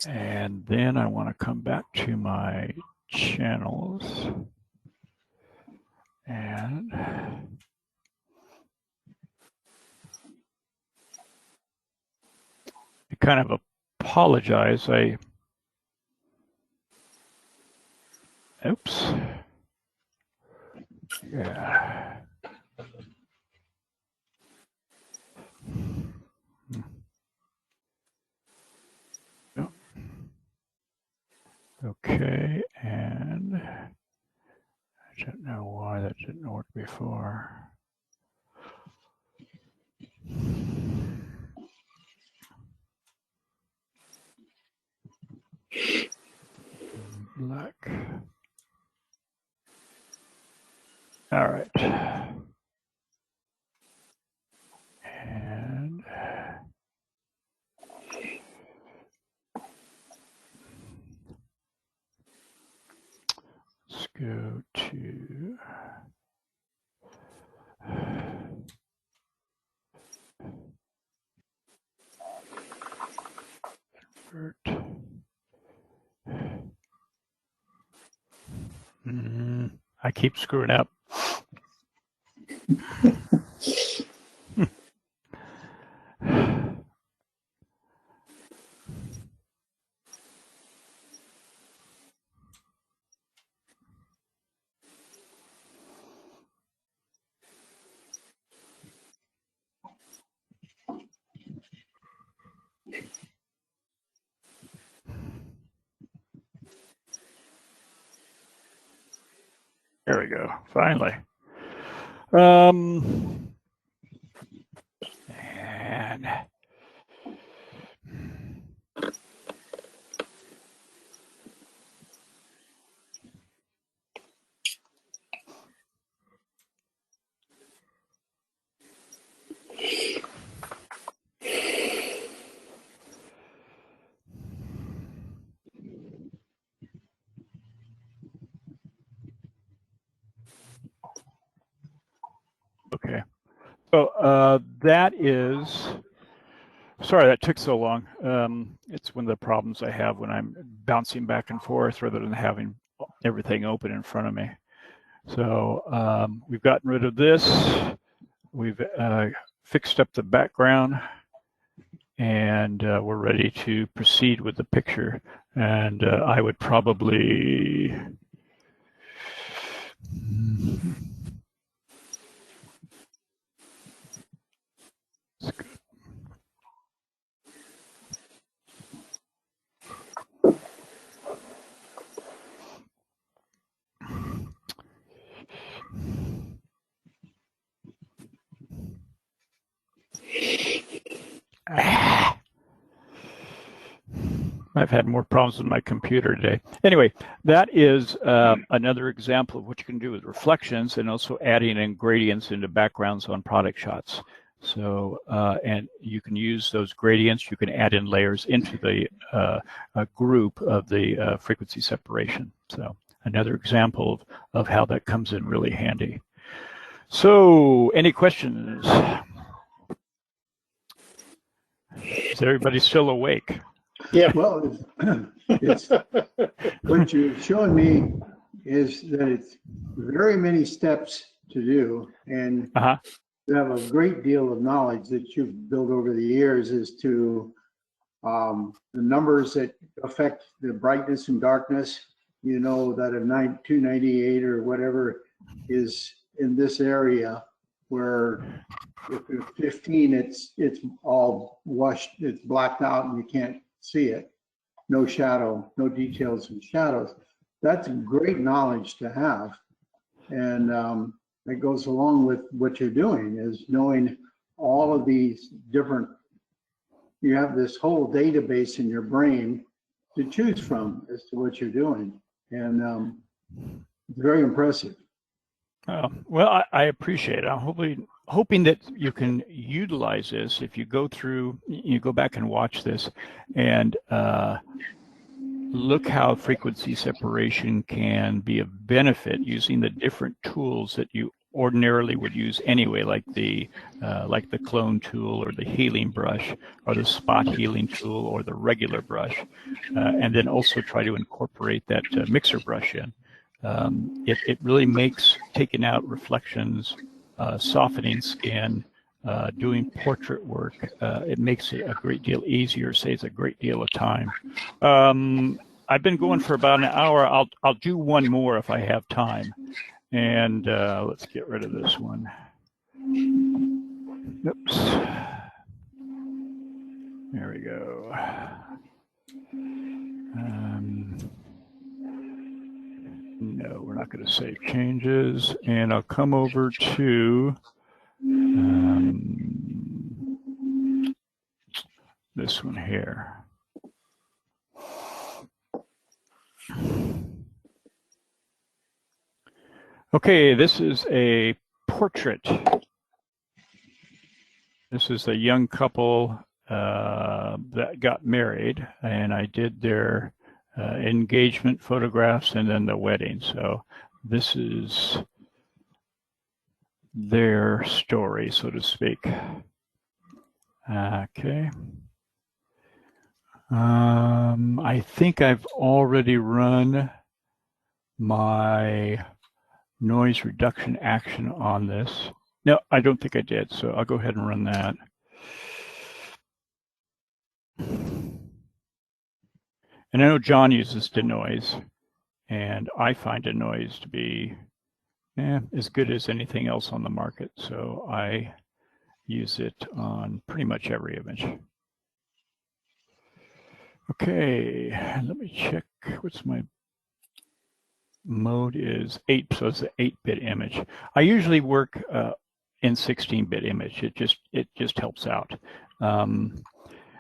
And then I want to come back to my channels, and I kind of apologize. Oops. Yeah. Okay, and I don't know why that didn't work before. Black. All right. And let's go to convert. I keep screwing up. There we go. Finally. And okay. So that is, sorry that took so long. It's one of the problems I have when I'm bouncing back and forth rather than having everything open in front of me. So we've gotten rid of this. We've fixed up the background, and we're ready to proceed with the picture. And I would probably I've had more problems with my computer today. Anyway, that is another example of what you can do with reflections and also adding in gradients into backgrounds on product shots. So, and you can use those gradients, you can add in layers into the group of the frequency separation. So another example of how that comes in really handy. So any questions? Is everybody still awake? Yeah. Well, it's, what you're showing me is that it's very many steps to do, and you have a great deal of knowledge that you've built over the years as to the numbers that affect the brightness and darkness. You know that a 298 or whatever is in this area, where if it's 15, it's all washed, it's blacked out, and you can't see it. No shadow, no details in shadows. That's great knowledge to have. And it goes along with what you're doing, is knowing all of these different, you have this whole database in your brain to choose from as to what you're doing. And it's very impressive. Well, I appreciate it. I'm hoping that you can utilize this if you go through, you go back and watch this and look how frequency separation can be of benefit using the different tools that you ordinarily would use anyway, like the clone tool or the healing brush or the spot healing tool or the regular brush, and then also try to incorporate that mixer brush in. It really makes taking out reflections, softening skin, doing portrait work. It makes it a great deal easier, saves a great deal of time. I've been going for about an hour. I'll do one more if I have time. And let's get rid of this one. Oops. There we go. No, we're not going to save changes. And I'll come over to this one here. Okay, this is a portrait. This is a young couple that got married, and I did their engagement photographs and then the wedding. So this is their story, so to speak. Okay. I think I've already run my noise reduction action on this. No, I don't think I did, so I'll go ahead and run that. And I know John uses denoise, and I find denoise to be as good as anything else on the market, so I use it on pretty much every image. Okay, let me check. What's my mode is 8, so it's an 8-bit image. I usually work in 16-bit image. It just helps out.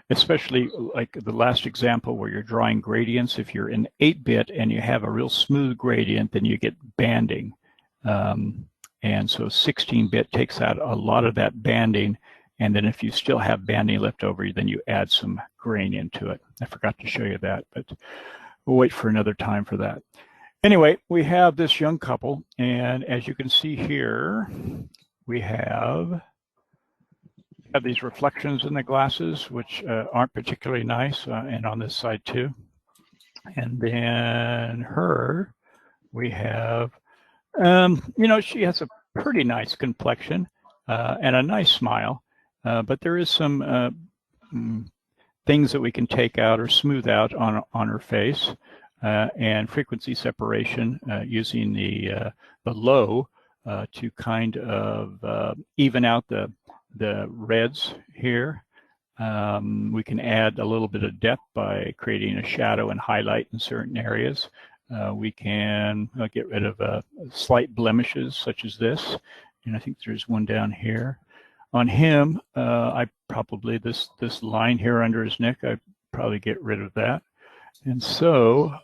Especially like the last example where you're drawing gradients. If you're in 8-bit and you have a real smooth gradient, then you get banding. And so 16-bit takes out a lot of that banding. And then if you still have banding left over, then you add some grain into it. I forgot to show you that, but we'll wait for another time for that. Anyway, we have this young couple, and as you can see here, we have these reflections in the glasses, which aren't particularly nice, and on this side too. And then her, we have, she has a pretty nice complexion and a nice smile, but there is some things that we can take out or smooth out on her face, and frequency separation using the low to kind of even out the reds here. We can add a little bit of depth by creating a shadow and highlight in certain areas. We can get rid of slight blemishes such as this. And I think there's one down here. On him, I probably, this line here under his neck, I'd probably get rid of that. And so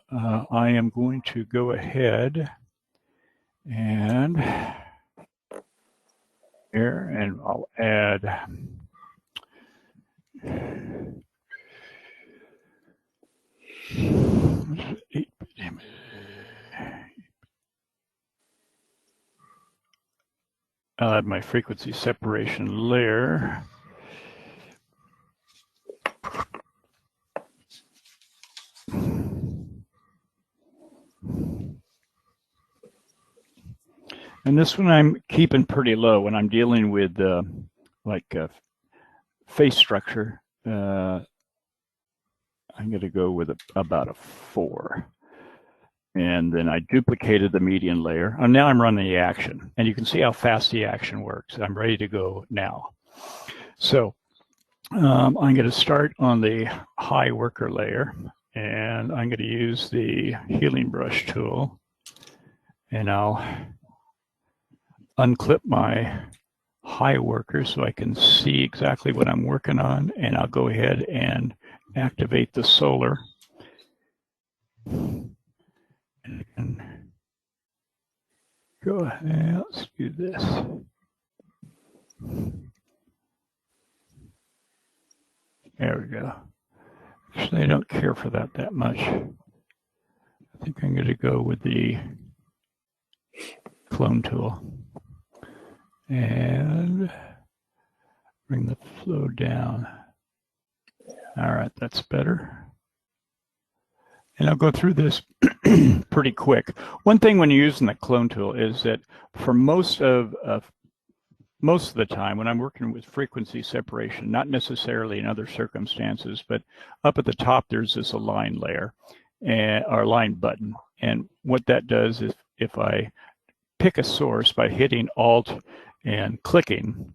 I am going to go ahead and here, and I'll add I'll add my frequency separation layer. And this one I'm keeping pretty low when I'm dealing with face structure. I'm going to go with about a 4. And then I duplicated the median layer. And now I'm running the action. And you can see how fast the action works. I'm ready to go now. So I'm going to start on the high worker layer. And I'm going to use the healing brush tool. And I'll unclip my high worker so I can see exactly what I'm working on. And I'll go ahead and activate the solar. And go ahead, let's do this. There we go. Actually, I don't care for that much. I think I'm going to go with the clone tool and bring the flow down. All right, that's better. And I'll go through this pretty quick. One thing when you're using the clone tool is that for most of the time when I'm working with frequency separation, not necessarily in other circumstances, but up at the top there's this align layer or align button. And what that does is if I pick a source by hitting Alt and clicking,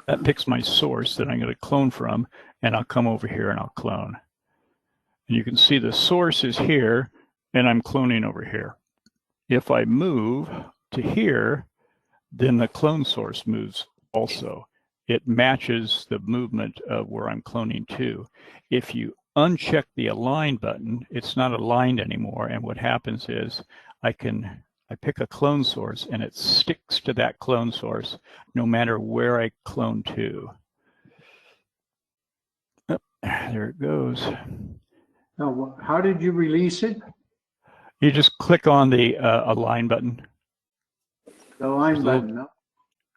that picks my source that I'm going to clone from, and I'll come over here and I'll clone. And you can see the source is here, and I'm cloning over here. If I move to here, then the clone source moves also. It matches the movement of where I'm cloning to. If you uncheck the align button, it's not aligned anymore, and what happens is I pick a clone source, and it sticks to that clone source no matter where I clone to. Oh, there it goes. Now, how did you release it? You just click on the align button. The line button, no?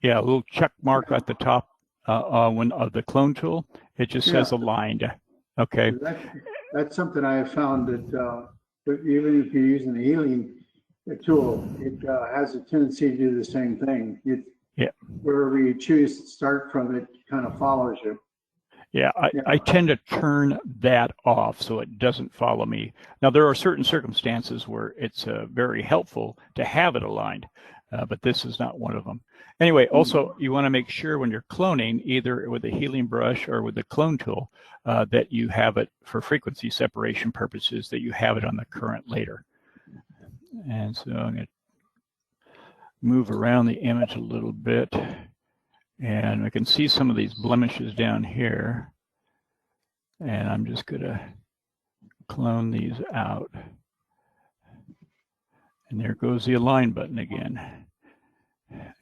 Yeah, a little check mark at the top of the clone tool. It just says aligned. Okay. That's something I have found that even if you're using the healing tool, it has a tendency to do the same thing. Wherever you choose to start from, it kind of follows you. Yeah, I tend to turn that off so it doesn't follow me. Now, there are certain circumstances where it's very helpful to have it aligned, but this is not one of them. Anyway, also, you want to make sure when you're cloning, either with the healing brush or with the clone tool, that you have it for frequency separation purposes, that you have it on the current layer. And so I'm going to move around the image a little bit. And I can see some of these blemishes down here. And I'm just going to clone these out. And there goes the align button again.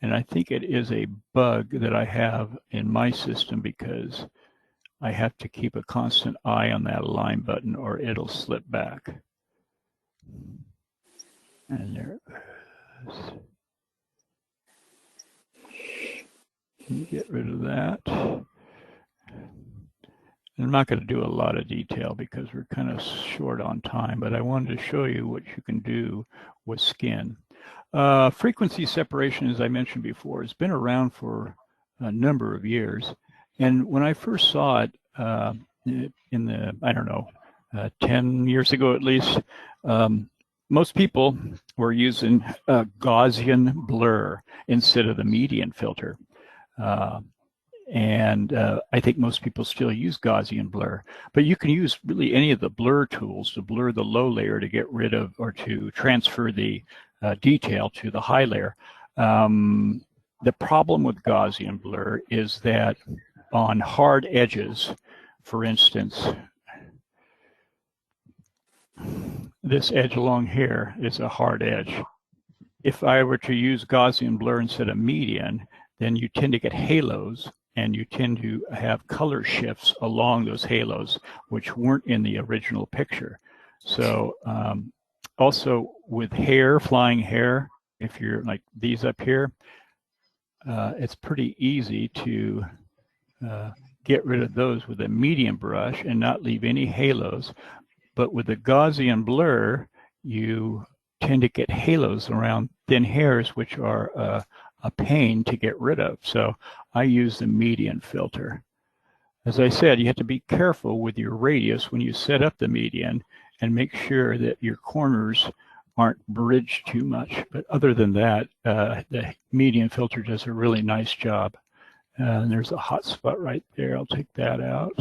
And I think it is a bug that I have in my system because I have to keep a constant eye on that align button or it'll slip back. And there it goes. Get rid of that. I'm not going to do a lot of detail because we're kind of short on time, but I wanted to show you what you can do with skin. Frequency separation, as I mentioned before, has been around for a number of years. And when I first saw it in the, I don't know, 10 years ago at least, most people were using Gaussian blur instead of the median filter. I think most people still use Gaussian blur, but you can use really any of the blur tools to blur the low layer to get rid of or to transfer the detail to the high layer. The problem with Gaussian blur is that on hard edges, for instance, this edge along here is a hard edge. If I were to use Gaussian blur instead of median, then you tend to get halos and you tend to have color shifts along those halos, which weren't in the original picture. So also with hair, flying hair, if you're like these up here, it's pretty easy to get rid of those with a medium brush and not leave any halos. But with the Gaussian blur, you tend to get halos around thin hairs, which are a pain to get rid of. So I use the median filter. As I said, you have to be careful with your radius when you set up the median and make sure that your corners aren't bridged too much. But other than that, the median filter does a really nice job. And there's a hot spot right there. I'll take that out.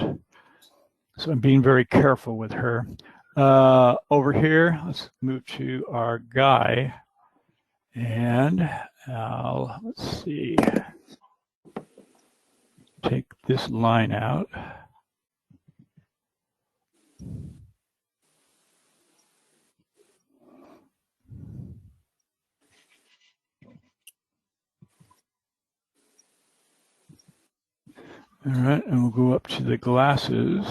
So I'm being very careful with her. Over here, let's move to our guy. And let's see, take this line out. All right, and we'll go up to the glasses.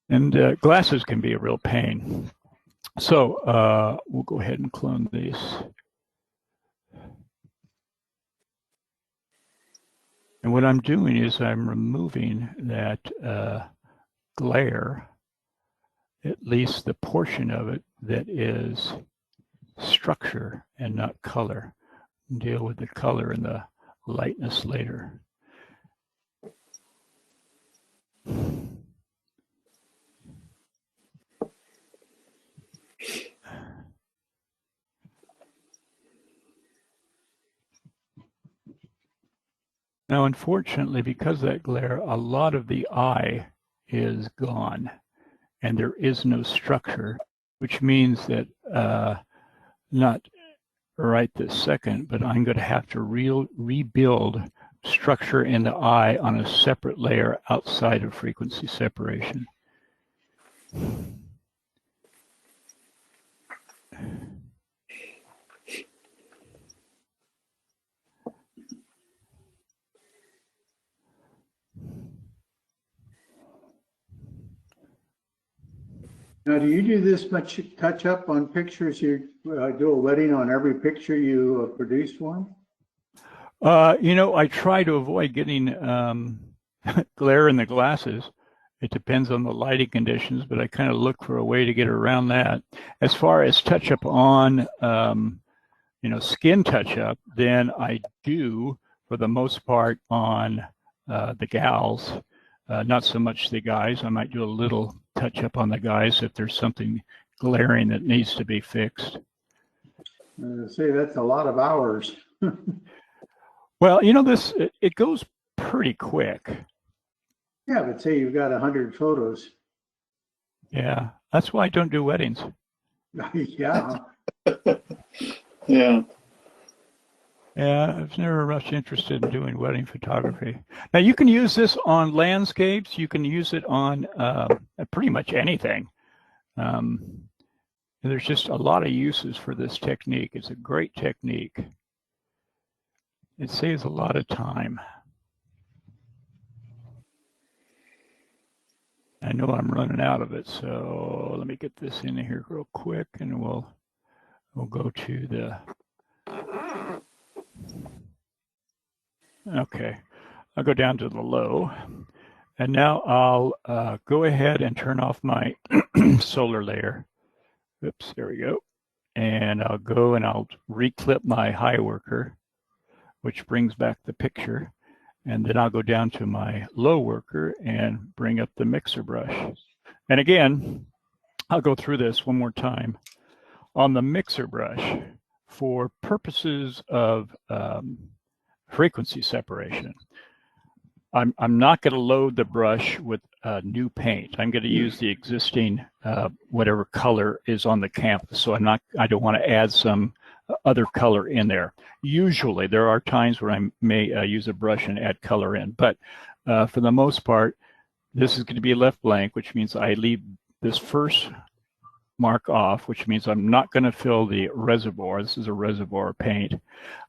And glasses can be a real pain. So we'll go ahead and clone these. And what I'm doing is I'm removing that glare, at least the portion of it that is structure and not color. Deal with the color and the lightness later. Now, unfortunately, because of that glare, a lot of the eye is gone and there is no structure, which means that not right this second, but I'm going to have to rebuild structure in the eye on a separate layer outside of frequency separation. Now, do you do this much touch up on pictures? You do a wedding on every picture you produce one? You know, I try to avoid getting glare in the glasses. It depends on the lighting conditions, but I kind of look for a way to get around that. As far as touch up on, you know, skin touch up, then I do, for the most part, on the gals. Not so much the guys. I might do a little touch up on the guys if there's something glaring that needs to be fixed. Say that's a lot of hours. Well, you know, it goes pretty quick. Yeah, but say you've got 100 photos. Yeah, that's why I don't do weddings. Yeah. Yeah. Yeah, I was never much interested in doing wedding photography. Now you can use this on landscapes. You can use it on pretty much anything. Um, there's just a lot of uses for this technique. It's a great technique. It saves a lot of time. I know I'm running out of it, so let me get this in here real quick, and we'll go to the. Okay, I'll go down to the low, and now I'll go ahead and turn off my solar layer. Oops, there we go. And I'll go and I'll reclip my high worker, which brings back the picture. And then I'll go down to my low worker and bring up the mixer brush. And again, I'll go through this one more time. On the mixer brush, for purposes of frequency separation, I'm not going to load the brush with new paint. I'm going to use the existing whatever color is on the canvas. So I don't want to add some other color in there. Usually, there are times where I may use a brush and add color in, but for the most part, this is going to be left blank, which means I leave this first mark off, which means I'm not going to fill the reservoir. This is a reservoir paint.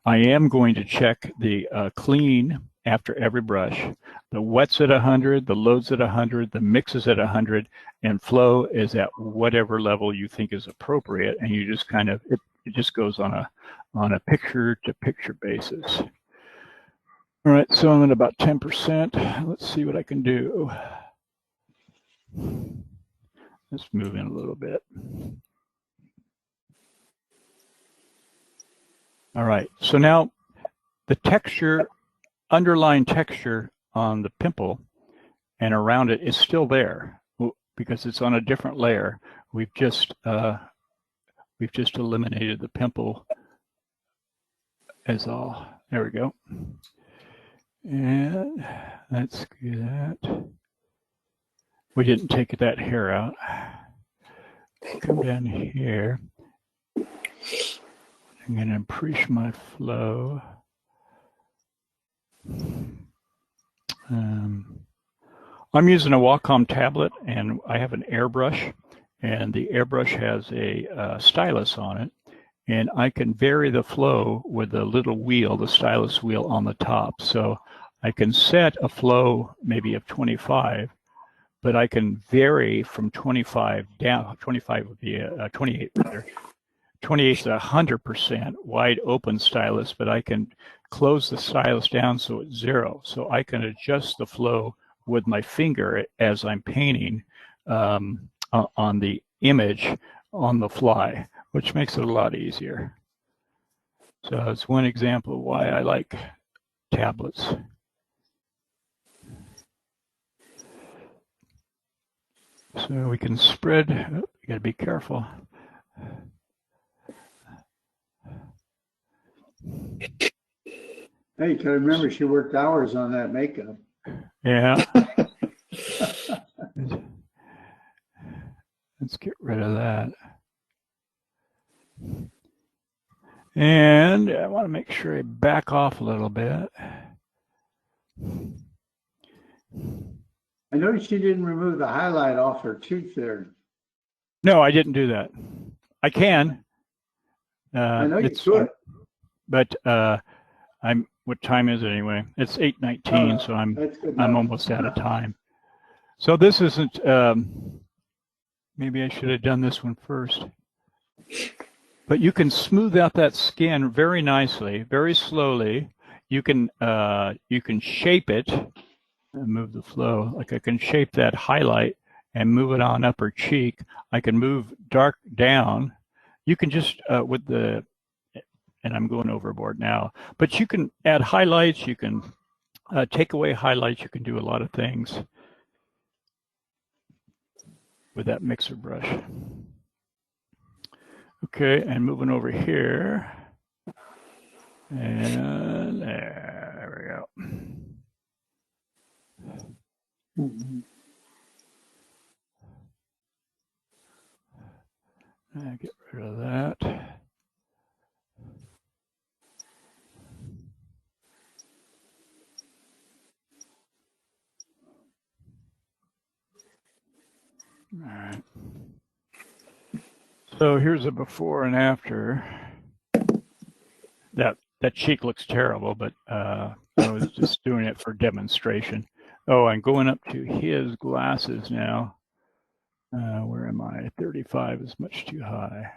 I am going to check the clean after every brush. The wet's at 100, the load's at 100, the mix is at 100, and flow is at whatever level you think is appropriate, and you just kind of, it just goes on a picture-to-picture basis. All right, so I'm at about 10%. Let's see what I can do. Let's move in a little bit. All right, so now the texture, underlying texture on the pimple and around it is still there because it's on a different layer. We've just eliminated the pimple as all. There we go. And let's get that. We didn't take that hair out. Come down here. I'm going to increase my flow. I'm using a Wacom tablet, and I have an airbrush, and the airbrush has a stylus on it, and I can vary the flow with the little wheel, the stylus wheel on the top. So I can set a flow maybe of 25, but I can vary from 25 down. 25 would be 28 rather. 28 is 100% wide open stylus, but I can close the stylus down so it's 0. So I can adjust the flow with my finger as I'm painting on the image on the fly, which makes it a lot easier. So it's one example of why I like tablets. So we can spread, you gotta be careful. Hey, you gotta remember she worked hours on that makeup. Yeah. Let's get rid of that. And I want to make sure I back off a little bit. I noticed you didn't remove the highlight off her tooth there. No, I didn't do that. I can. I know you could. But what time is it anyway? It's 8:19, so I'm almost out of time. So this isn't, maybe I should have done this one first. But you can smooth out that skin very nicely, very slowly. You can shape it and move the flow. Like I can shape that highlight and move it on upper cheek. I can move dark down. You can just with the, and I'm going overboard now, but you can add highlights. You can take away highlights. You can do a lot of things with that mixer brush. Okay, and moving over here. And there we go. Get rid of that. All right. So here's a before and after. That cheek looks terrible, but I was just doing it for demonstration. Oh, I'm going up to his glasses now. Where am I? 35 is much too high.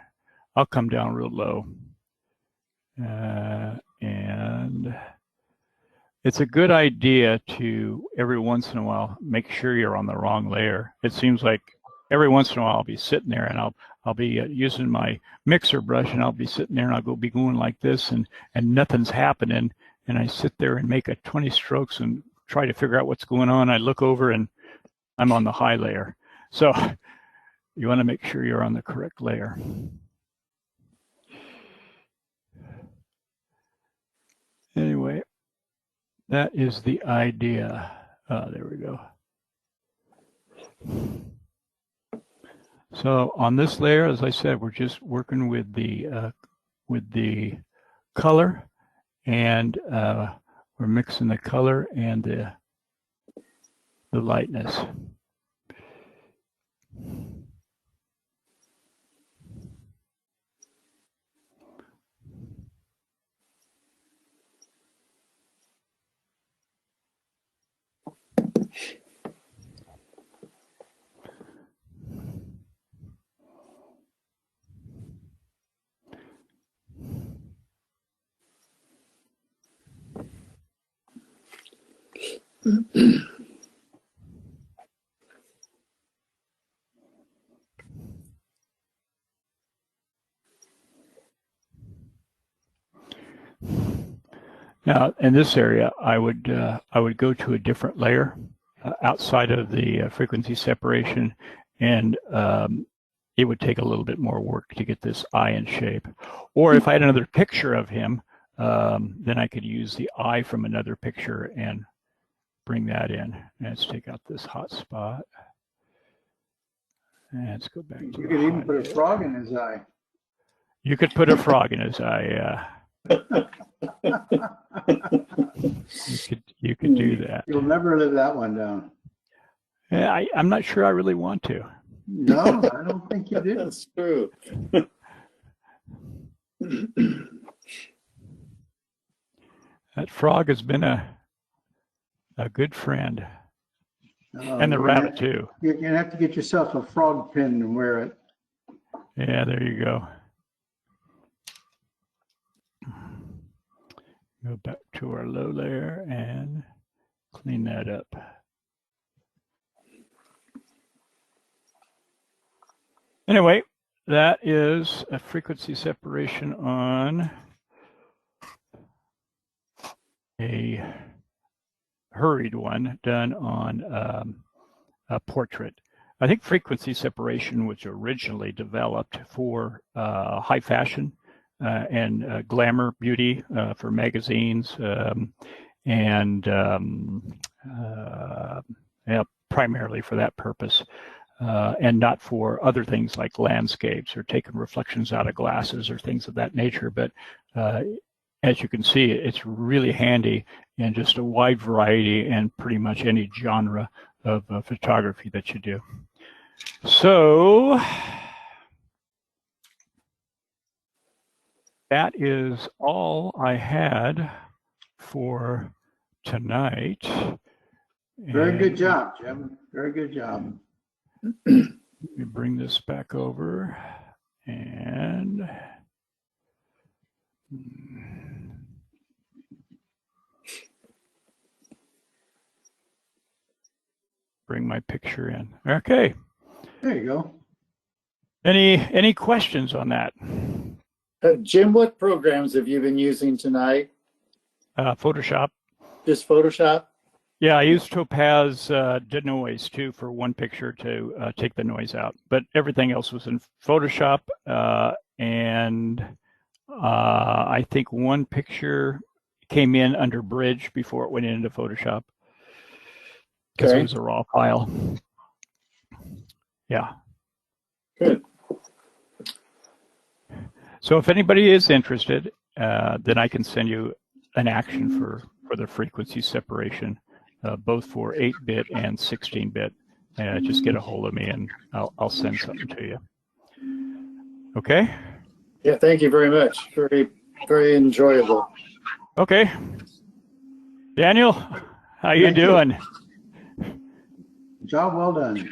I'll come down real low. And it's a good idea to, every once in a while, make sure you're on the wrong layer. It seems like every once in a while I'll be sitting there and I'll be using my mixer brush, and I'll be sitting there and I'll be going like this, and nothing's happening. And I sit there and make 20 strokes and try to figure out what's going on. I look over and I'm on the high layer. So you want to make sure you're on the correct layer. Anyway, that is the idea. There we go. So on this layer, as I said, we're just working with the color, and we're mixing the color and the lightness. Now, in this area, I would go to a different layer outside of the frequency separation, and it would take a little bit more work to get this eye in shape. Or if I had another picture of him, then I could use the eye from another picture and bring that in. And let's take out this hot spot. And let's go back to You could even put a frog in his eye. You could put a frog in his eye, you could do that. You'll never live that one down. Yeah, I'm not sure I really want to. No, I don't think you do. That's true. That frog has been a good friend. And the you're rabbit too. You're gonna have to get yourself a frog pin and wear it. Yeah, there you go. Go back to our low layer and clean that up. Anyway, that is a frequency separation on a hurried one done on a portrait. I think frequency separation was originally developed for high fashion and glamour beauty for magazines, and yeah, primarily for that purpose, and not for other things like landscapes or taking reflections out of glasses or things of that nature. But as you can see, it's really handy in just a wide variety and pretty much any genre of photography that you do. So that is all I had for tonight. Very good job, Jim. Very good job. Let me bring this back over and bring my picture in. Okay. There you go. Any questions on that? Jim, what programs have you been using tonight? Photoshop. Just Photoshop? Yeah, I used Topaz denoise too for one picture to take the noise out, but everything else was in Photoshop, and I think one picture came in under Bridge before it went into Photoshop because it was a raw file. Yeah. Good. So if anybody is interested, then I can send you an action for the frequency separation, both for 8-bit and 16-bit. Just get a hold of me and I'll send something to you. Okay? Yeah, thank you very much. Very, very enjoyable. Okay. Daniel, how you Thank you. doing? Job well done.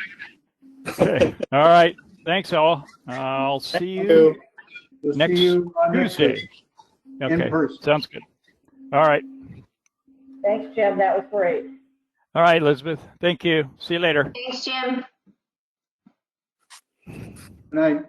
Okay. All right. Thanks, all. I'll see Thank you We'll next see you next Tuesday. week. Okay. In person. Sounds good. All right. Thanks, Jim. That was great. All right, Elizabeth. Thank you. See you later. Thanks, Jim. Good night.